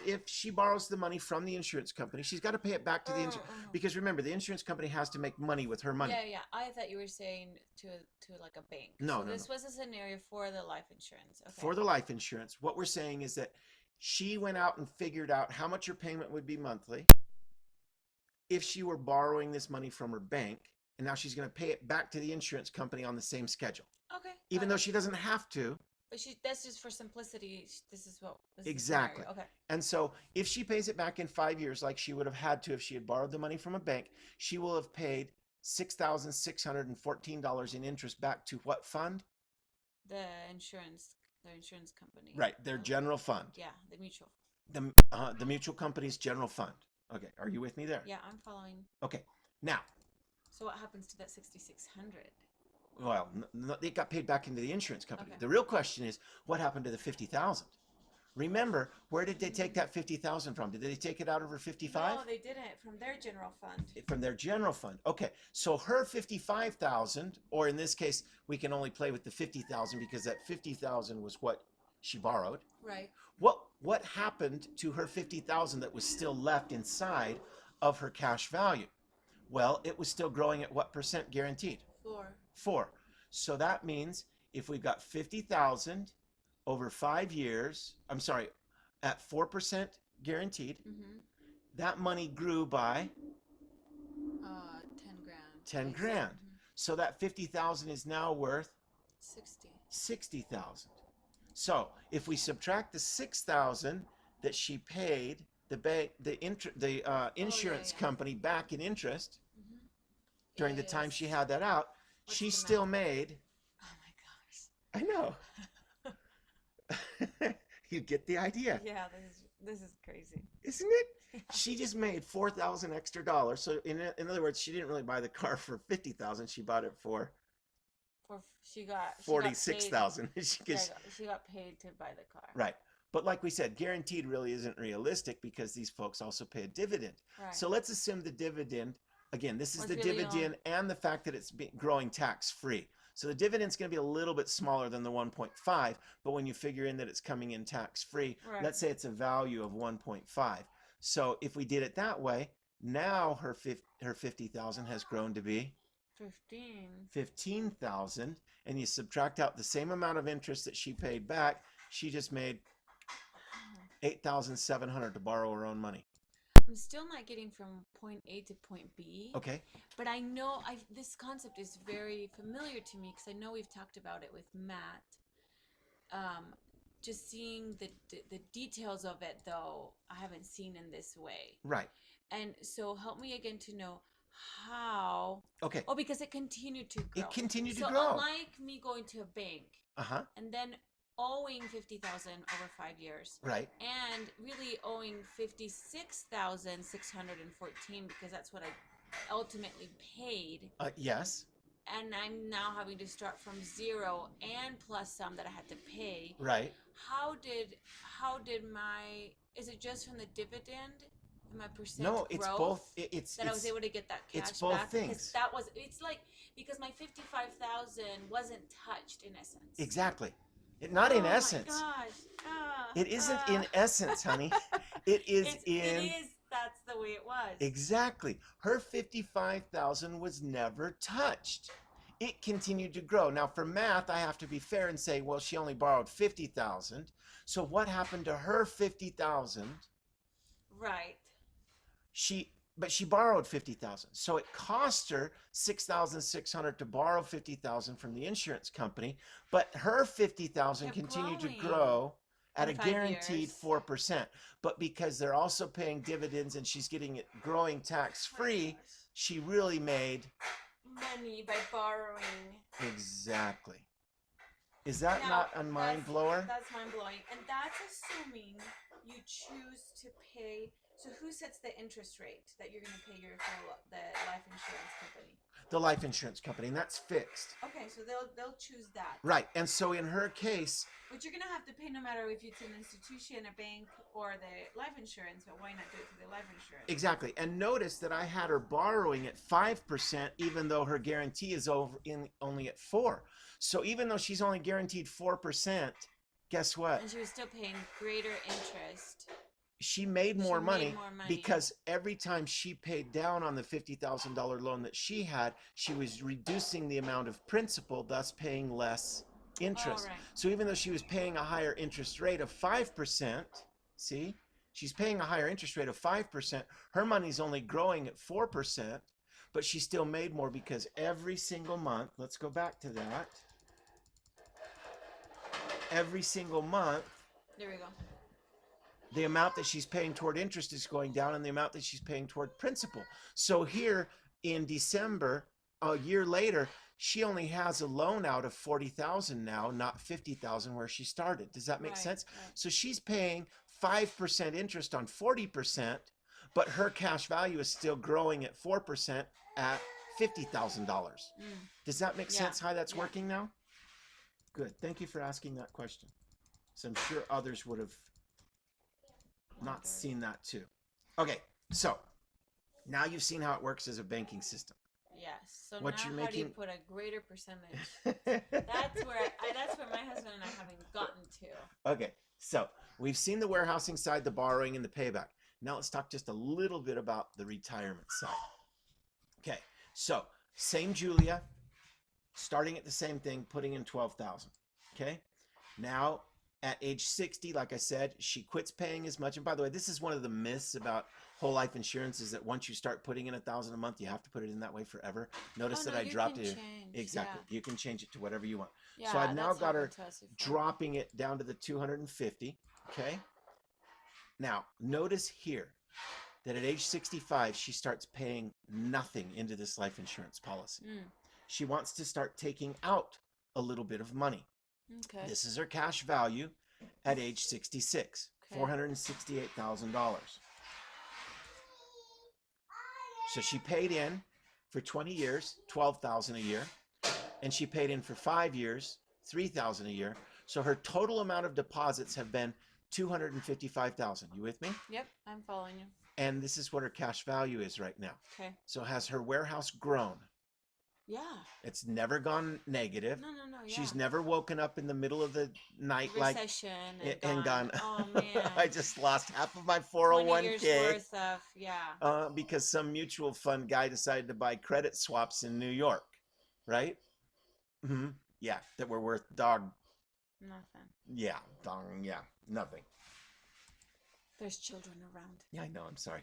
Speaker 1: if she borrows the money from the insurance company, she's got to pay it back to the insurance, because remember, the insurance company has to make money with her money.
Speaker 2: Yeah. I thought you were saying to like a bank.
Speaker 1: No,
Speaker 2: so
Speaker 1: no,
Speaker 2: this
Speaker 1: no.
Speaker 2: was a scenario for the life insurance. Okay.
Speaker 1: For the life insurance, what we're saying is that she went out and figured out how much her payment would be monthly if she were borrowing this money from her bank, and now she's going to pay it back to the insurance company on the same schedule,
Speaker 2: Okay.
Speaker 1: even though she doesn't have to.
Speaker 2: But that's just for simplicity. This is what. This
Speaker 1: Exactly.
Speaker 2: Is the scenario. Okay.
Speaker 1: And so if she pays it back in 5 years, like she would have had to if she had borrowed the money from a bank, she will have paid $6,614 in interest back to what fund?
Speaker 2: The insurance company.
Speaker 1: Right, their general fund.
Speaker 2: Yeah, the mutual.
Speaker 1: The mutual company's general fund. Okay, are you with me there?
Speaker 2: Yeah, I'm following.
Speaker 1: Okay, now,
Speaker 2: So what happens to that 6,600?
Speaker 1: well, it got paid back into the insurance company.
Speaker 2: Okay.
Speaker 1: The real question is, what happened to the 50,000? Remember, where did they take that 50,000 from? Did they take it out of her 55?
Speaker 2: No, they didn't. From their general fund.
Speaker 1: From their general fund. Okay, so her 55,000, or in this case, we can only play with the 50,000 because that 50,000 was what she borrowed.
Speaker 2: Right.
Speaker 1: What happened to her 50,000 that was still left inside of her cash value? Well, it was still growing at what percent guaranteed? 4. So that means if we've got 50,000 over 5 years, at 4% guaranteed,
Speaker 2: Mm-hmm.
Speaker 1: that money grew by
Speaker 2: 10 grand.
Speaker 1: 10 grand. So that 50,000 is now worth
Speaker 2: 60.
Speaker 1: 60,000. So if we subtract the 6,000 that she paid the bank, the insurance
Speaker 2: yeah.
Speaker 1: company back in interest
Speaker 2: Mm-hmm.
Speaker 1: during the time she had that out,
Speaker 2: What's
Speaker 1: she
Speaker 2: the
Speaker 1: still
Speaker 2: math?
Speaker 1: made.
Speaker 2: Oh my gosh.
Speaker 1: I know. You get the idea,
Speaker 2: Yeah, this is crazy.
Speaker 1: isn't it? She just made 4,000 extra dollars. So in other words, she didn't really buy the car for 50,000. She bought it for
Speaker 2: She got
Speaker 1: 46,000.
Speaker 2: She got paid to buy the car.
Speaker 1: Right. But like we said, guaranteed really isn't realistic because these folks also pay a dividend.
Speaker 2: Right.
Speaker 1: So let's assume the dividend, again, this is
Speaker 2: Was
Speaker 1: the
Speaker 2: really
Speaker 1: dividend and the fact that it's growing tax-free. So the dividend's going to be a little bit smaller than the 1.5, but when you figure in that it's coming in tax-free,
Speaker 2: Right.
Speaker 1: let's say it's a value of 1.5. So if we did it that way, now her 50,000 has grown to be 15,000, and you subtract out the same amount of interest that she paid back, she just made 8,700 to borrow her own money.
Speaker 2: I'm still not getting from point A to point B.
Speaker 1: Okay.
Speaker 2: But I know this concept is very familiar to me because I know we've talked about it with Matt. Just seeing the details of it, though, I haven't seen in this way.
Speaker 1: Right.
Speaker 2: And so help me again to know how.
Speaker 1: Okay.
Speaker 2: Oh, because it continued to grow.
Speaker 1: It continued to
Speaker 2: so
Speaker 1: grow.
Speaker 2: unlike me going to a bank
Speaker 1: Uh-huh.
Speaker 2: and then owing 50,000 over 5 years,
Speaker 1: Right.
Speaker 2: and really owing 56,614 because that's what I ultimately paid,
Speaker 1: Yes.
Speaker 2: and I'm now having to start from zero and plus some that I had to pay.
Speaker 1: Right.
Speaker 2: How did my, is it just from the dividend? my percent
Speaker 1: No, it's
Speaker 2: growth
Speaker 1: both. It's
Speaker 2: that I was able to get that cash
Speaker 1: it's both
Speaker 2: back?
Speaker 1: things.
Speaker 2: Because that was, it's like, because my 55,000 wasn't touched in essence.
Speaker 1: Exactly. Not in essence.
Speaker 2: Oh my gosh.
Speaker 1: It isn't in essence, honey. It is
Speaker 2: It
Speaker 1: in.
Speaker 2: is. That's the way it was.
Speaker 1: Exactly. Her 55,000 was never touched. It continued to grow. Now, for math, I have to be fair and say, well, she only borrowed 50,000. So what happened to her 50,000?
Speaker 2: Right.
Speaker 1: But she borrowed 50,000. So it cost her 6,600 to borrow 50,000 from the insurance company, but her 50,000
Speaker 2: Kept
Speaker 1: continued to
Speaker 2: growing
Speaker 1: grow at a
Speaker 2: in 5
Speaker 1: guaranteed
Speaker 2: years.
Speaker 1: 4%. But because they're also paying dividends and she's getting it growing tax-free, she really made
Speaker 2: Money by borrowing.
Speaker 1: exactly. Is that
Speaker 2: Now,
Speaker 1: not a mind blower?
Speaker 2: That's mind blowing, and that's assuming you choose to pay. So who sets the interest rate that you're going to pay the life insurance company?
Speaker 1: The life insurance company, and that's fixed.
Speaker 2: Okay, so they'll choose that.
Speaker 1: Right. And so in her case,
Speaker 2: But you're going to have to pay no matter if it's an institution, a bank, or the life insurance. But why not do it through the life insurance?
Speaker 1: exactly. And notice that I had her borrowing at 5%, even though her guarantee is only at 4%. So even though she's only guaranteed 4%, guess what?
Speaker 2: And she was still paying greater interest.
Speaker 1: She made more
Speaker 2: She
Speaker 1: money
Speaker 2: made more money.
Speaker 1: because every time she paid down on the $50,000 loan that she had, she was reducing the amount of principal, thus paying less interest.
Speaker 2: Oh, right.
Speaker 1: So even though she was paying a higher interest rate of 5%, see, she's paying a higher interest rate of 5%, her money's only growing at 4%, but she still made more because every single month, let's go back to that, every single month,
Speaker 2: There we go.
Speaker 1: the amount that she's paying toward interest is going down and the amount that she's paying toward principal. So here in December, a year later, she only has a loan out of 40,000 now, not 50,000 where she started. Does that make
Speaker 2: Right,
Speaker 1: sense?
Speaker 2: right.
Speaker 1: So she's paying 5% interest on 40%, but her cash value is still growing at 4% at $50,000. Does that make
Speaker 2: Yeah,
Speaker 1: sense how that's
Speaker 2: yeah.
Speaker 1: working now? Good. Thank you for asking that question. So I'm sure others would have not seen that too. Okay, so now you've seen how it works as a banking system.
Speaker 2: Yes. So
Speaker 1: What
Speaker 2: now
Speaker 1: you're
Speaker 2: how do you
Speaker 1: making-
Speaker 2: put a greater percentage? That's where my husband and I haven't gotten to.
Speaker 1: Okay, so we've seen the warehousing side, the borrowing, and the payback. Now let's talk just a little bit about the retirement side. Okay, so same Julia, starting at the same thing, putting in 12,000. Okay, now at age 60, like I said, she quits paying as much. And by the way, this is one of the myths about whole life insurance is that once you start putting in 1,000 a month, you have to put it in that way forever. Notice
Speaker 2: Oh,
Speaker 1: that
Speaker 2: no,
Speaker 1: I
Speaker 2: you
Speaker 1: dropped
Speaker 2: can
Speaker 1: it.
Speaker 2: change,
Speaker 1: Exactly.
Speaker 2: yeah.
Speaker 1: You can change it to whatever you want.
Speaker 2: Yeah,
Speaker 1: So I've now
Speaker 2: that's
Speaker 1: got her
Speaker 2: happened to us before.
Speaker 1: dropping it down to the 250. Okay. Now, notice here that at age 65, she starts paying nothing into this life insurance policy. She wants to start taking out a little bit of money.
Speaker 2: Okay.
Speaker 1: This is her cash value at age 66,
Speaker 2: Okay.
Speaker 1: $468,000. So she paid in for 20 years, 12,000 a year, and she paid in for 5 years, 3,000 a year. So her total amount of deposits have been 255,000. You with me?
Speaker 2: Yep, I'm following you.
Speaker 1: And this is what her cash value is right now.
Speaker 2: Okay.
Speaker 1: So has her warehouse grown?
Speaker 2: Yeah.
Speaker 1: It's never gone negative.
Speaker 2: No. Yeah.
Speaker 1: She's never woken up in the middle of the night
Speaker 2: Recession
Speaker 1: and gone,
Speaker 2: Oh man.
Speaker 1: I just lost half of my
Speaker 2: 20 years
Speaker 1: 401k
Speaker 2: worth of
Speaker 1: because some mutual fund guy decided to buy credit swaps in New York, right? Mm-hmm. Yeah, that were worth
Speaker 2: nothing.
Speaker 1: nothing.
Speaker 2: There's children around.
Speaker 1: Yeah, I know. I'm sorry.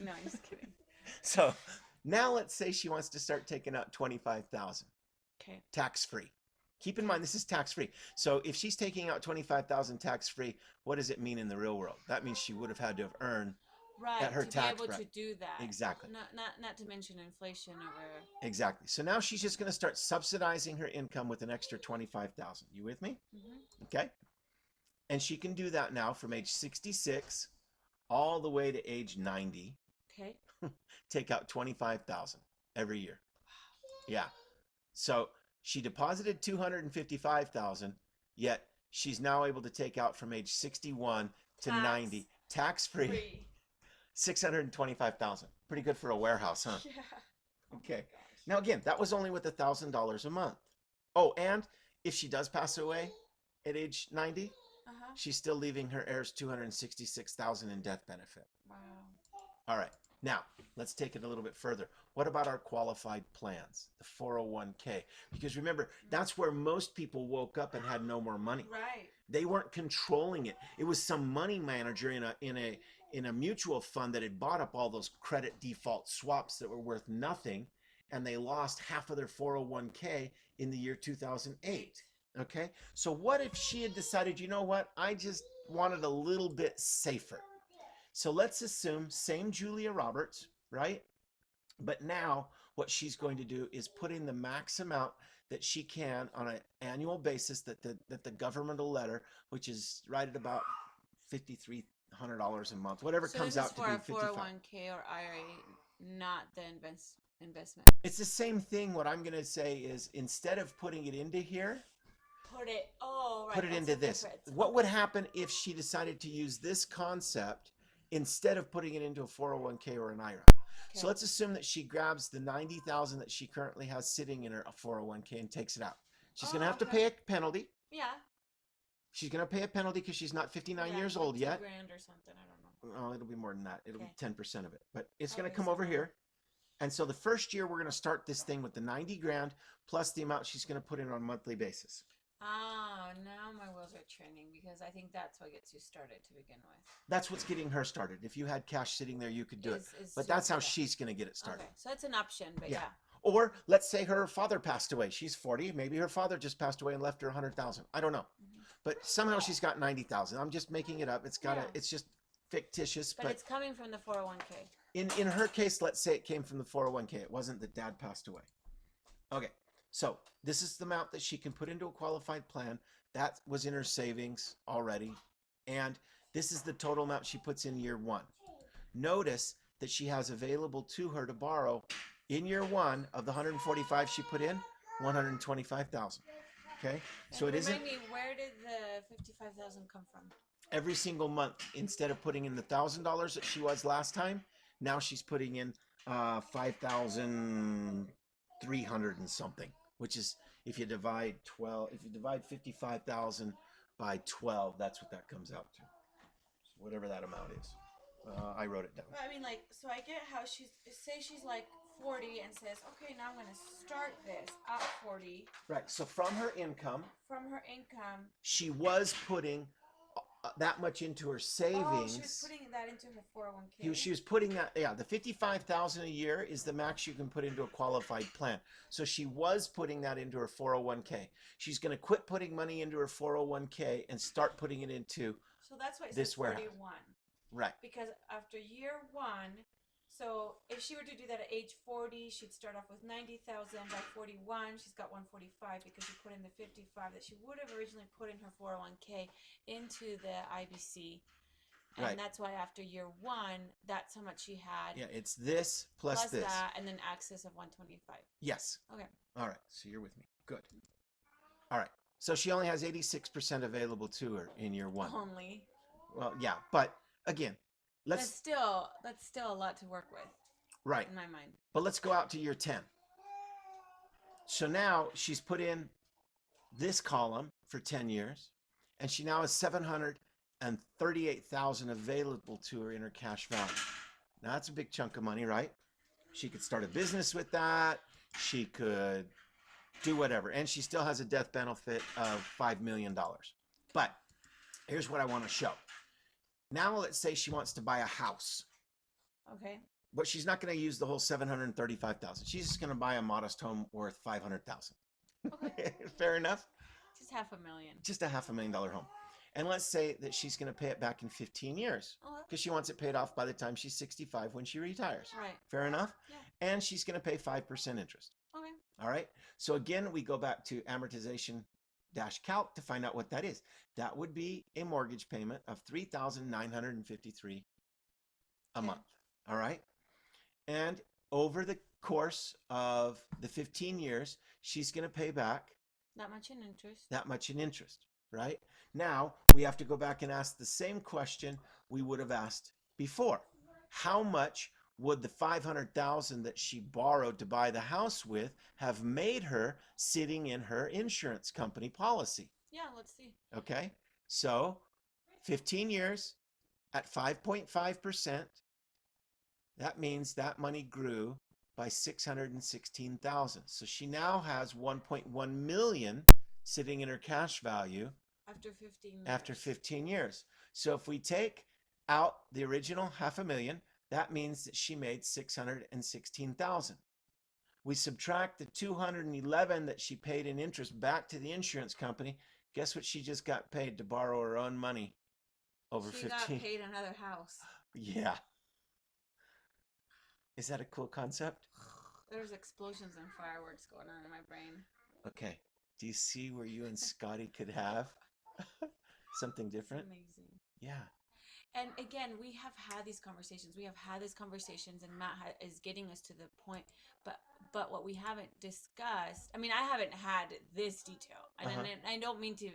Speaker 2: No, I'm just kidding.
Speaker 1: So now let's say she wants to start taking out 25,000
Speaker 2: Okay.
Speaker 1: tax-free. Keep in mind, this is tax-free. So if she's taking out 25,000 tax-free, what does it mean in the real world? That means she would have had to have earned
Speaker 2: Right.
Speaker 1: at her
Speaker 2: to
Speaker 1: tax
Speaker 2: be able
Speaker 1: bracket.
Speaker 2: to do that.
Speaker 1: Exactly.
Speaker 2: Not to mention inflation over.
Speaker 1: Exactly. So now she's just going to start subsidizing her income with an extra 25,000. You with me?
Speaker 2: Mm-hmm.
Speaker 1: Okay. And she can do that now from age 66 all the way to age 90.
Speaker 2: Okay.
Speaker 1: Take out 25,000 every year. Yeah. So she deposited 255,000, yet she's now able to take out from age 61 to 90 tax-free. $625,000. Pretty good for a warehouse, huh?
Speaker 2: Yeah.
Speaker 1: Okay. Now again, that was only with $1,000 a month. Oh, and if she does pass away at age 90,
Speaker 2: Uh-huh.
Speaker 1: she's still leaving her heirs $266,000 in death benefit.
Speaker 2: Wow.
Speaker 1: All right. Now, let's take it a little bit further. What about our qualified plans, the 401k? Because remember, that's where most people woke up and had no more money.
Speaker 2: Right.
Speaker 1: They weren't controlling it. It was some money manager in a mutual fund that had bought up all those credit default swaps that were worth nothing, and they lost half of their 401k in the year 2008. Okay? So what if she had decided, you know what? I just wanted a little bit safer. So let's assume same Julia Roberts, right? But now what she's going to do is put in the max amount that she can on an annual basis that the government will let her, which is right at about $5,300 a month, whatever
Speaker 2: So
Speaker 1: comes
Speaker 2: this
Speaker 1: out
Speaker 2: is
Speaker 1: to
Speaker 2: for
Speaker 1: be
Speaker 2: a
Speaker 1: 55.
Speaker 2: 401k or IRA, not the investment.
Speaker 1: It's the same thing. What I'm going to say is instead of putting it into here,
Speaker 2: Put it. Oh, right.
Speaker 1: put it
Speaker 2: that's
Speaker 1: into
Speaker 2: the
Speaker 1: this.
Speaker 2: difference.
Speaker 1: What would happen if she decided to use this concept instead of putting it into a 401k or an IRA? So
Speaker 2: Okay.
Speaker 1: let's assume that she grabs the 90,000 that she currently has sitting in her 401k and takes it out. She's going to have to
Speaker 2: okay.
Speaker 1: pay a penalty.
Speaker 2: Yeah.
Speaker 1: She's going to pay a penalty because she's not 59
Speaker 2: Yeah,
Speaker 1: years
Speaker 2: like
Speaker 1: old yet.
Speaker 2: $2,000 or something. I don't know.
Speaker 1: Oh, it'll be more than that. It'll
Speaker 2: Okay.
Speaker 1: be 10% of it. But it's going to
Speaker 2: Okay,
Speaker 1: come
Speaker 2: so
Speaker 1: over
Speaker 2: now-
Speaker 1: here. And so the first year we're going to start this thing with the 90 grand plus the amount she's going to put in on a monthly basis.
Speaker 2: Ah, now my wheels are turning because I think that's what gets you started to begin with.
Speaker 1: That's what's getting her started. If you had cash sitting there, you could do it.
Speaker 2: Is
Speaker 1: But
Speaker 2: to
Speaker 1: that's
Speaker 2: do
Speaker 1: how
Speaker 2: that.
Speaker 1: she's going to get it started.
Speaker 2: Okay, so it's an option, but
Speaker 1: Yeah.
Speaker 2: yeah.
Speaker 1: Or let's say her father passed away. She's 40. Maybe her father just passed away and left her 100,000. I don't know.
Speaker 2: Mhm.
Speaker 1: But somehow she's got 90,000. I'm just making it up. It's got
Speaker 2: Yeah.
Speaker 1: it's just fictitious.
Speaker 2: But it's coming from the 401k.
Speaker 1: in her case, let's say it came from the 401k. It wasn't that dad passed away. Okay. So this is the amount that she can put into a qualified plan. That was in her savings already. And this is the total amount she puts in year one. Notice that she has available to her to borrow in year one of the 145 she put in, 125,000. Okay? So it
Speaker 2: And
Speaker 1: isn't
Speaker 2: remind me, where did the 55,000 come from?
Speaker 1: every single month. Instead of putting in the $1,000 that she was last time, now she's putting in 5,300 and something, which is if you divide 55,000 by 12, that's what that comes out to. So whatever that amount is. I wrote it down.
Speaker 2: I mean, like, so I get how she's like 40 and says, okay, now I'm going to start this at 40
Speaker 1: Right. So from her income,
Speaker 2: from her income.
Speaker 1: she was putting that much into her savings.
Speaker 2: Oh, she was putting that into her 401k.
Speaker 1: She was putting that, yeah, the 55,000 a year is the max you can put into a qualified plan. So she was putting that into her 401k. She's going to quit putting money into her 401k and start putting it into,
Speaker 2: So that's why it
Speaker 1: this
Speaker 2: says
Speaker 1: warehouse.
Speaker 2: 41.
Speaker 1: right.
Speaker 2: Because after year one, so if she were to do that at age 40, she'd start off with 90,000. By 41, she's got 145 because she put in the 55 that she would have originally put in her 401k into the IBC. And
Speaker 1: Right.
Speaker 2: that's why after year one, that's how much she had.
Speaker 1: Yeah, it's this plus this.
Speaker 2: That, and then access of 125.
Speaker 1: Yes.
Speaker 2: Okay.
Speaker 1: All right. So you're with me. Good. All right. So she only has 86% available to her in year one.
Speaker 2: Only.
Speaker 1: Well, yeah. But again,
Speaker 2: That's still a lot to work with
Speaker 1: right.
Speaker 2: in my mind.
Speaker 1: But let's go out to year 10. So now she's put in this column for 10 years, and she now has 738,000 available to her in her cash value. Now that's a big chunk of money, right? She could start a business with that. She could do whatever. And she still has a death benefit of $5 million. But here's what I want to show. Now let's say she wants to buy a house.
Speaker 2: Okay.
Speaker 1: But she's not going to use the whole 735,000. She's just going to buy a modest home worth 500,000.
Speaker 2: Okay.
Speaker 1: Fair enough.
Speaker 2: Just $500,000.
Speaker 1: Just a $500,000 home. And let's say that she's going to pay it back in 15 years
Speaker 2: Oh,
Speaker 1: because she wants it paid off by the time she's 65 when she retires.
Speaker 2: right.
Speaker 1: Fair enough.
Speaker 2: Yeah.
Speaker 1: And she's going to pay 5% interest.
Speaker 2: Okay.
Speaker 1: All right. So again, we go back to amortization calc to find out what that is. That would be a mortgage payment of $3,953 a
Speaker 2: Okay.
Speaker 1: month. All right. And over the course of the 15 years, she's going to pay back
Speaker 2: Not much in interest.
Speaker 1: that much in interest, right? Now we have to go back and ask the same question we would have asked before. how much would the 500,000 that she borrowed to buy the house with have made her sitting in her insurance company policy?
Speaker 2: Yeah, let's see.
Speaker 1: Okay. So 15 years at 5.5%, that means that money grew by 616,000. So she now has 1.1 million sitting in her cash value
Speaker 2: After 15 years.
Speaker 1: after 15 years. So if we take out the original 500,000, that means that she made 616,000. We subtract the 211 that she paid in interest back to the insurance company. Guess what she just got paid to borrow her own money over
Speaker 2: She
Speaker 1: 15?
Speaker 2: got paid another house.
Speaker 1: Yeah. Is that a cool concept?
Speaker 2: There's explosions and fireworks going on in my brain.
Speaker 1: Okay. Do you see where you and Scotty could have something
Speaker 2: It's
Speaker 1: different?
Speaker 2: amazing.
Speaker 1: Yeah.
Speaker 2: And again, we have had these conversations. We have had these conversations, and Matt is getting us to the point. But what we haven't discussed. I mean, I haven't had this detail, and I don't mean to.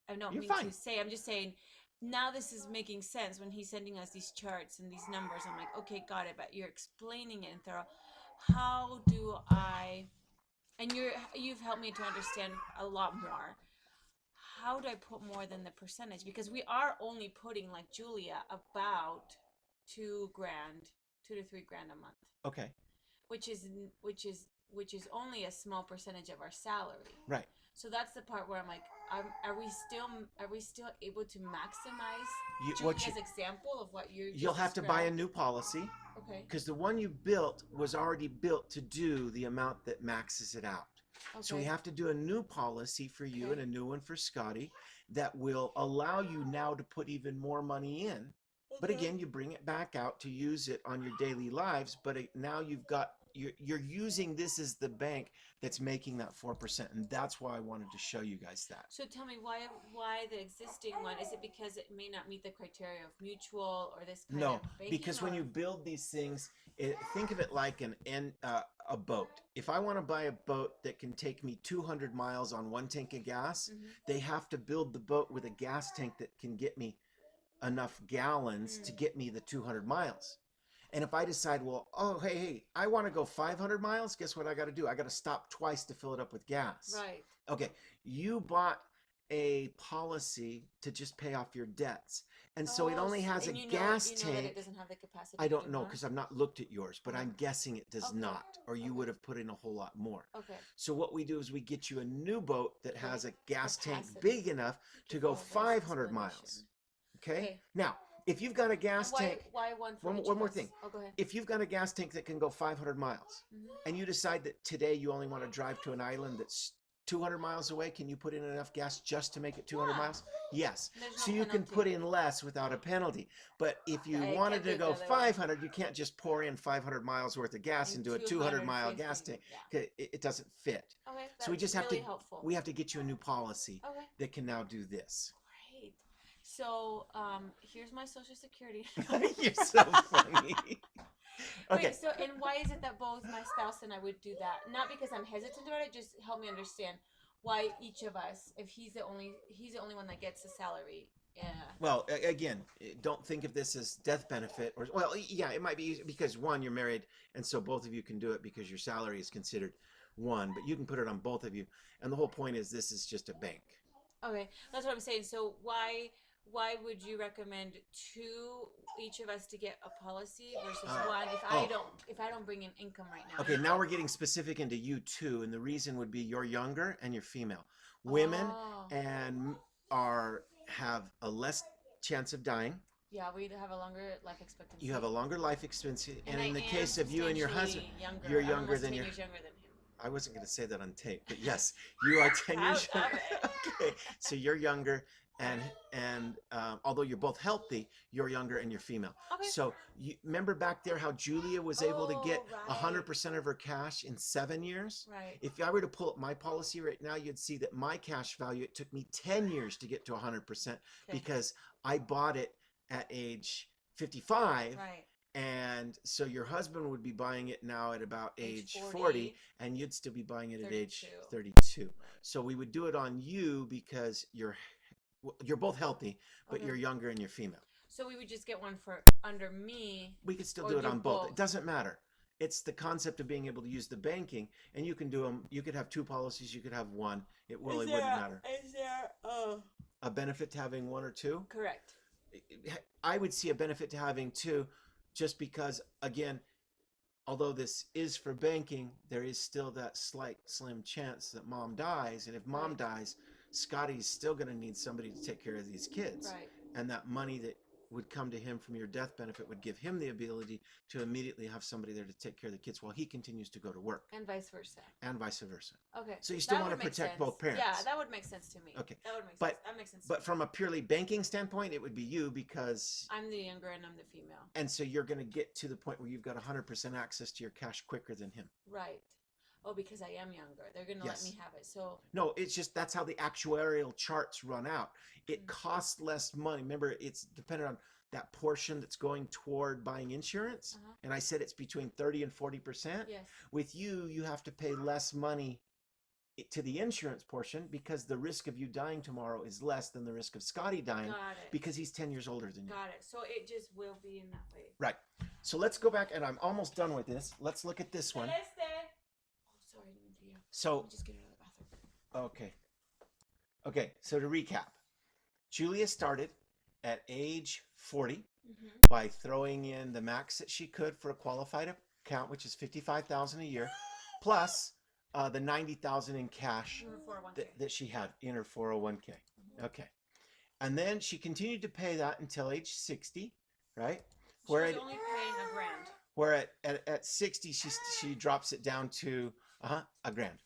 Speaker 2: I don't
Speaker 1: You're
Speaker 2: mean
Speaker 1: fine.
Speaker 2: to say. I'm just saying. Now this is making sense when he's sending us these charts and these numbers. I'm like, okay, got it. But you're explaining it in thorough. How do I? And you've helped me to understand a lot more. How do I put more than the percentage? Because we are only putting, like Julia, about 2 grand, 2 to 3 grand a month,
Speaker 1: Okay.
Speaker 2: which is only a small percentage of our salary.
Speaker 1: Right.
Speaker 2: So that's the part where I'm like, are we still able to maximize
Speaker 1: What
Speaker 2: Julia's example of what you just
Speaker 1: you'll have to buy a
Speaker 2: described?
Speaker 1: new policy
Speaker 2: Okay.
Speaker 1: because the one you built was already built to do the amount that maxes it out. So we
Speaker 2: Okay.
Speaker 1: have to do a new policy for you and
Speaker 2: Okay.
Speaker 1: a new one for Scotty that will allow you now to put even more money in. But
Speaker 2: Okay.
Speaker 1: again, you bring it back out to use it on your daily lives. But now you're using this as the bank that's making that 4%, and that's why I wanted to show you guys that.
Speaker 2: So tell me why the existing one, is it because it may not meet the criteria of mutual or this kind
Speaker 1: No,
Speaker 2: of banking?
Speaker 1: because when
Speaker 2: or-
Speaker 1: you build these things, think of it like a boat. If I want to buy a boat that can take me 200 miles on one tank of gas,
Speaker 2: Mhm.
Speaker 1: they have to build the boat with a gas tank that can get me enough gallons to get me the 200 miles. And if I decide, well, oh, hey, I want to go 500 miles, guess what I got to do? I got to stop twice to fill it up with gas.
Speaker 2: Right.
Speaker 1: Okay, you bought a policy to just pay off your debts. And so it only has a
Speaker 2: and
Speaker 1: gas
Speaker 2: you know that
Speaker 1: tank.
Speaker 2: it doesn't have the capacity.
Speaker 1: I
Speaker 2: to
Speaker 1: don't
Speaker 2: do
Speaker 1: know
Speaker 2: more?
Speaker 1: because I've not looked at yours, but I'm
Speaker 2: Uh-huh.
Speaker 1: guessing it does
Speaker 2: Okay.
Speaker 1: not, or you
Speaker 2: Okay.
Speaker 1: would have put in a whole lot more.
Speaker 2: Okay.
Speaker 1: So what we do is we get you a new boat that has a gas tank
Speaker 2: Capacity.
Speaker 1: big enough to go
Speaker 2: Follow this
Speaker 1: 500 miles.
Speaker 2: explanation.
Speaker 1: Okay?
Speaker 2: Okay.
Speaker 1: Now, if you've got a gas
Speaker 2: Why
Speaker 1: tank,
Speaker 2: one for
Speaker 1: one
Speaker 2: each
Speaker 1: more
Speaker 2: of us?
Speaker 1: thing.
Speaker 2: Oh, go ahead.
Speaker 1: If you've got a gas tank that can go 500 miles,
Speaker 2: Mhm.
Speaker 1: and you decide that today you only want to drive to an island that's 200 miles away, can you put in enough gas just to make it 200
Speaker 2: Yeah.
Speaker 1: miles? Yes.
Speaker 2: There's
Speaker 1: So
Speaker 2: no
Speaker 1: you can
Speaker 2: penalty.
Speaker 1: put in less without a penalty. But if you
Speaker 2: I
Speaker 1: wanted
Speaker 2: can't do
Speaker 1: to
Speaker 2: it
Speaker 1: go
Speaker 2: the other way.
Speaker 1: 500, you can't just pour in 500 miles worth of gas
Speaker 2: And
Speaker 1: into a 200-mile gas
Speaker 2: 250,
Speaker 1: tank.
Speaker 2: yeah.
Speaker 1: 'Cause it doesn't fit.
Speaker 2: Okay.
Speaker 1: So we
Speaker 2: That's
Speaker 1: just have
Speaker 2: really
Speaker 1: to
Speaker 2: helpful.
Speaker 1: we have to get you a new policy
Speaker 2: Okay.
Speaker 1: that can now do this.
Speaker 2: Great. So here's my social security.
Speaker 1: You're so funny. Okay.
Speaker 2: Wait, so and why is it that both my spouse and I would do that? Not because I'm hesitant about it, just help me understand why each of us, if he's the only one that gets a salary. Yeah.
Speaker 1: Well, again, don't think of this as death benefit, or well, yeah, it might be because one, you're married, and so both of you can do it because your salary is considered one, but you can put it on both of you. And the whole point is this is just a bank.
Speaker 2: Okay, that's what I'm saying. So why would you recommend each of us to get a policy versus one if I don't bring in income right now?
Speaker 1: Okay, now we're getting specific into you too, and the reason would be you're younger and you're female. Women
Speaker 2: Oh.
Speaker 1: and have a less chance of dying.
Speaker 2: Yeah, we have a longer life expectancy.
Speaker 1: You have a longer life expectancy, and
Speaker 2: I
Speaker 1: in the
Speaker 2: am
Speaker 1: case of you and your husband,
Speaker 2: younger.
Speaker 1: you're
Speaker 2: I'm
Speaker 1: younger
Speaker 2: almost
Speaker 1: than
Speaker 2: 10
Speaker 1: your.
Speaker 2: years younger than him.
Speaker 1: I wasn't going to say that on tape, but yes, you are 10 years
Speaker 2: Proud of
Speaker 1: younger.
Speaker 2: it.
Speaker 1: Okay, so you're younger, and although you're both healthy, you're younger and you're female.
Speaker 2: Okay.
Speaker 1: So you remember back there how Julia was able to get
Speaker 2: Oh, right.
Speaker 1: 100% of her cash in 7 years?
Speaker 2: Right.
Speaker 1: If I were to pull up my policy right now, you'd see that my cash value, it took me 10 years to get to 100% because I bought it at age 55.
Speaker 2: Right.
Speaker 1: And so your husband would be buying it now at about age 40,
Speaker 2: 40,
Speaker 1: and you'd still be buying it at age
Speaker 2: 32.
Speaker 1: 32. So we would do it on you because you're both healthy, but
Speaker 2: Okay.
Speaker 1: you're younger and you're female.
Speaker 2: So we would just get one for under me.
Speaker 1: We could still
Speaker 2: Or
Speaker 1: do it
Speaker 2: do
Speaker 1: on both. It
Speaker 2: both.
Speaker 1: doesn't matter. It's the concept of being able to use the banking, and you can do them. You could have two policies. You could have one. It really wouldn't matter.
Speaker 2: Is there
Speaker 1: A benefit to having one or two?
Speaker 2: correct?
Speaker 1: I would see a benefit to having two, just because, again, although this is for banking, there is still that slight slim chance that mom dies, and if mom
Speaker 2: Right.
Speaker 1: dies, Scotty's still going to need somebody to take care of these kids.
Speaker 2: Right.
Speaker 1: And that money that would come to him from your death benefit would give him the ability to immediately have somebody there to take care of the kids while he continues to go to work,
Speaker 2: And vice versa.
Speaker 1: and vice versa.
Speaker 2: Okay.
Speaker 1: So you still
Speaker 2: That
Speaker 1: want to
Speaker 2: would make
Speaker 1: protect
Speaker 2: sense.
Speaker 1: both parents.
Speaker 2: Yeah, that would make sense to me.
Speaker 1: Okay.
Speaker 2: That would make
Speaker 1: But-
Speaker 2: sense. That makes sense.
Speaker 1: But
Speaker 2: to me.
Speaker 1: from a purely banking standpoint, it would be you, because
Speaker 2: I'm the younger and I'm the female.
Speaker 1: and so you're going to get to the point where you've got 100% access to your cash quicker than him.
Speaker 2: Right. Oh, because I am younger. They're gonna
Speaker 1: Yes.
Speaker 2: let me have it. So
Speaker 1: No, it's just that's how the actuarial charts run out. It
Speaker 2: Mm.
Speaker 1: costs less money. Remember, it's dependent on that portion that's going toward buying insurance.
Speaker 2: Uh-huh.
Speaker 1: And I said it's between 30 and 40%.
Speaker 2: yes.
Speaker 1: With you, you have to pay less money to the insurance portion, because the risk of you dying tomorrow is less than the risk of Scotty dying,
Speaker 2: Got it.
Speaker 1: because he's 10 years older than you.
Speaker 2: Got it. So it just will be in that way.
Speaker 1: Right. So let's go back, and I'm almost done with this. Let's look at this one.
Speaker 2: Celeste. Oh, sorry, I didn't mean to yell.
Speaker 1: So,
Speaker 2: Let me just get out of the bathroom.
Speaker 1: okay. Okay, so to recap, Julia started at age 40
Speaker 2: Mm-hmm.
Speaker 1: by throwing in the max that she could for a qualified account, which is $55,000 a year, plus the $90,000 in cash that she had in her 401k. Okay. And then she continued to pay that until age 60, right?
Speaker 2: She
Speaker 1: Where
Speaker 2: was
Speaker 1: it-
Speaker 2: only paying $1,000.
Speaker 1: Where at 60, she drops it down to $1,000.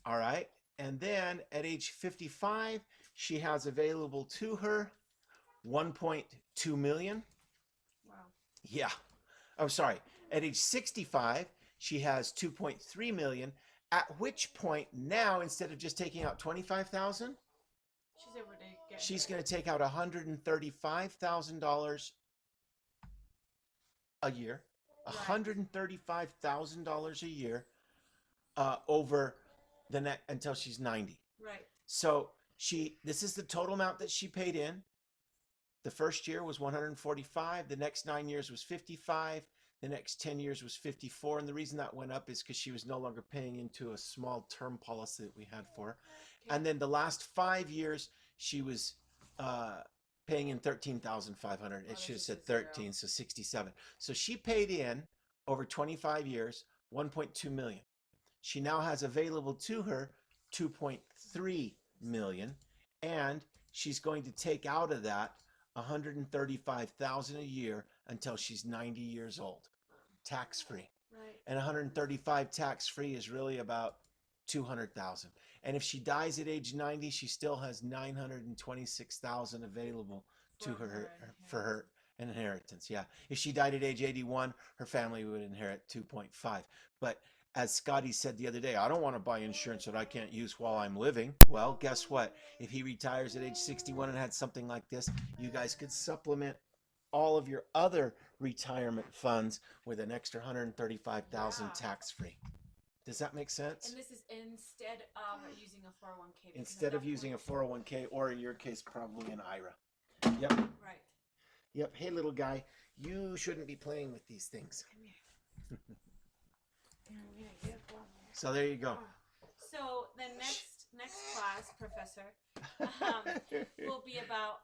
Speaker 1: All right. And then at age 55, she has available to her 1.2 million.
Speaker 2: Wow.
Speaker 1: Yeah. Oh, sorry. At age 65, she has 2.3 million. At which point now, instead of just taking out 25,000,
Speaker 2: She's able to get.
Speaker 1: she's going to take out $135,000 a year.
Speaker 2: Right.
Speaker 1: $135,000 a year over the net until she's 90.
Speaker 2: Right.
Speaker 1: So this is the total amount that she paid in. The first year was 145. The next 9 years was 55. The next 10 years was 54. And the reason that went up is because she was no longer paying into a small term policy that we had for her.
Speaker 2: Okay.
Speaker 1: And then the last 5 years, she was paying in 13,500.
Speaker 2: Oh,
Speaker 1: It should have
Speaker 2: that's
Speaker 1: said
Speaker 2: just a zero.
Speaker 1: 13, so 67. So she paid in over 25 years, 1.2 million. She now has available to her 2.3 million, and she's going to take out of that 135,000 a year until she's 90 years old, tax free.
Speaker 2: Right.
Speaker 1: And 135 tax free is really about 200,000. And if she dies at age 90, she still has 926,000 available to for her inheritance. Yeah. If she died at age 81, her family would inherit 2.5. But as Scotty said the other day, I don't want to buy insurance that I can't use while I'm living. Well, guess what? If he retires at age 61 and had something like this, you guys could supplement all of your other retirement funds with an extra 135,000
Speaker 2: Wow.
Speaker 1: tax free. Does that make sense?
Speaker 2: And this is instead of using a 401k. because
Speaker 1: Instead
Speaker 2: at
Speaker 1: of
Speaker 2: that
Speaker 1: using a
Speaker 2: point-
Speaker 1: 401k, or in your case, probably an IRA. Yep.
Speaker 2: Right.
Speaker 1: Yep. Hey, little guy, you shouldn't be playing with these things.
Speaker 2: Come here. Here, get a ball.
Speaker 1: So there you go.
Speaker 2: So the next class, Professor, will be about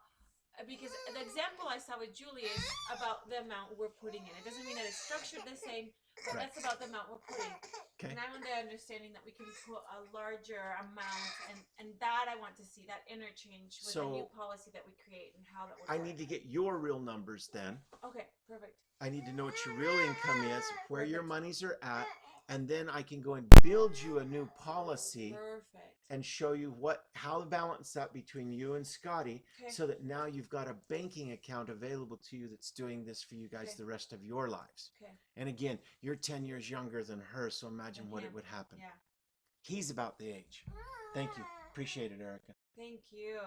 Speaker 2: because the example I saw with Julie is about the amount we're putting in. It doesn't mean that it's structured the same, but
Speaker 1: Right.
Speaker 2: that's about the amount we're putting.
Speaker 1: Okay.
Speaker 2: And I'm under the understanding that we can put a larger amount, and that I want to see that interchange with the new
Speaker 1: So,
Speaker 2: policy that we create and how that would
Speaker 1: I
Speaker 2: work.
Speaker 1: need to get your real numbers then.
Speaker 2: Okay, perfect.
Speaker 1: I need to know what your real income is, where your
Speaker 2: Perfect.
Speaker 1: monies are at, and then I can go and build you a new policy
Speaker 2: Perfect.
Speaker 1: and show you how to balance that between you and Scotty,
Speaker 2: Okay.
Speaker 1: so that now you've got a banking account available to you that's doing this for you guys
Speaker 2: Okay.
Speaker 1: the rest of your lives.
Speaker 2: Okay.
Speaker 1: And again, you're 10 years younger than her, so imagine
Speaker 2: Than
Speaker 1: what
Speaker 2: him.
Speaker 1: it would happen.
Speaker 2: Yeah.
Speaker 1: He's about the age. Thank you. Appreciate it, Erica.
Speaker 2: Thank you.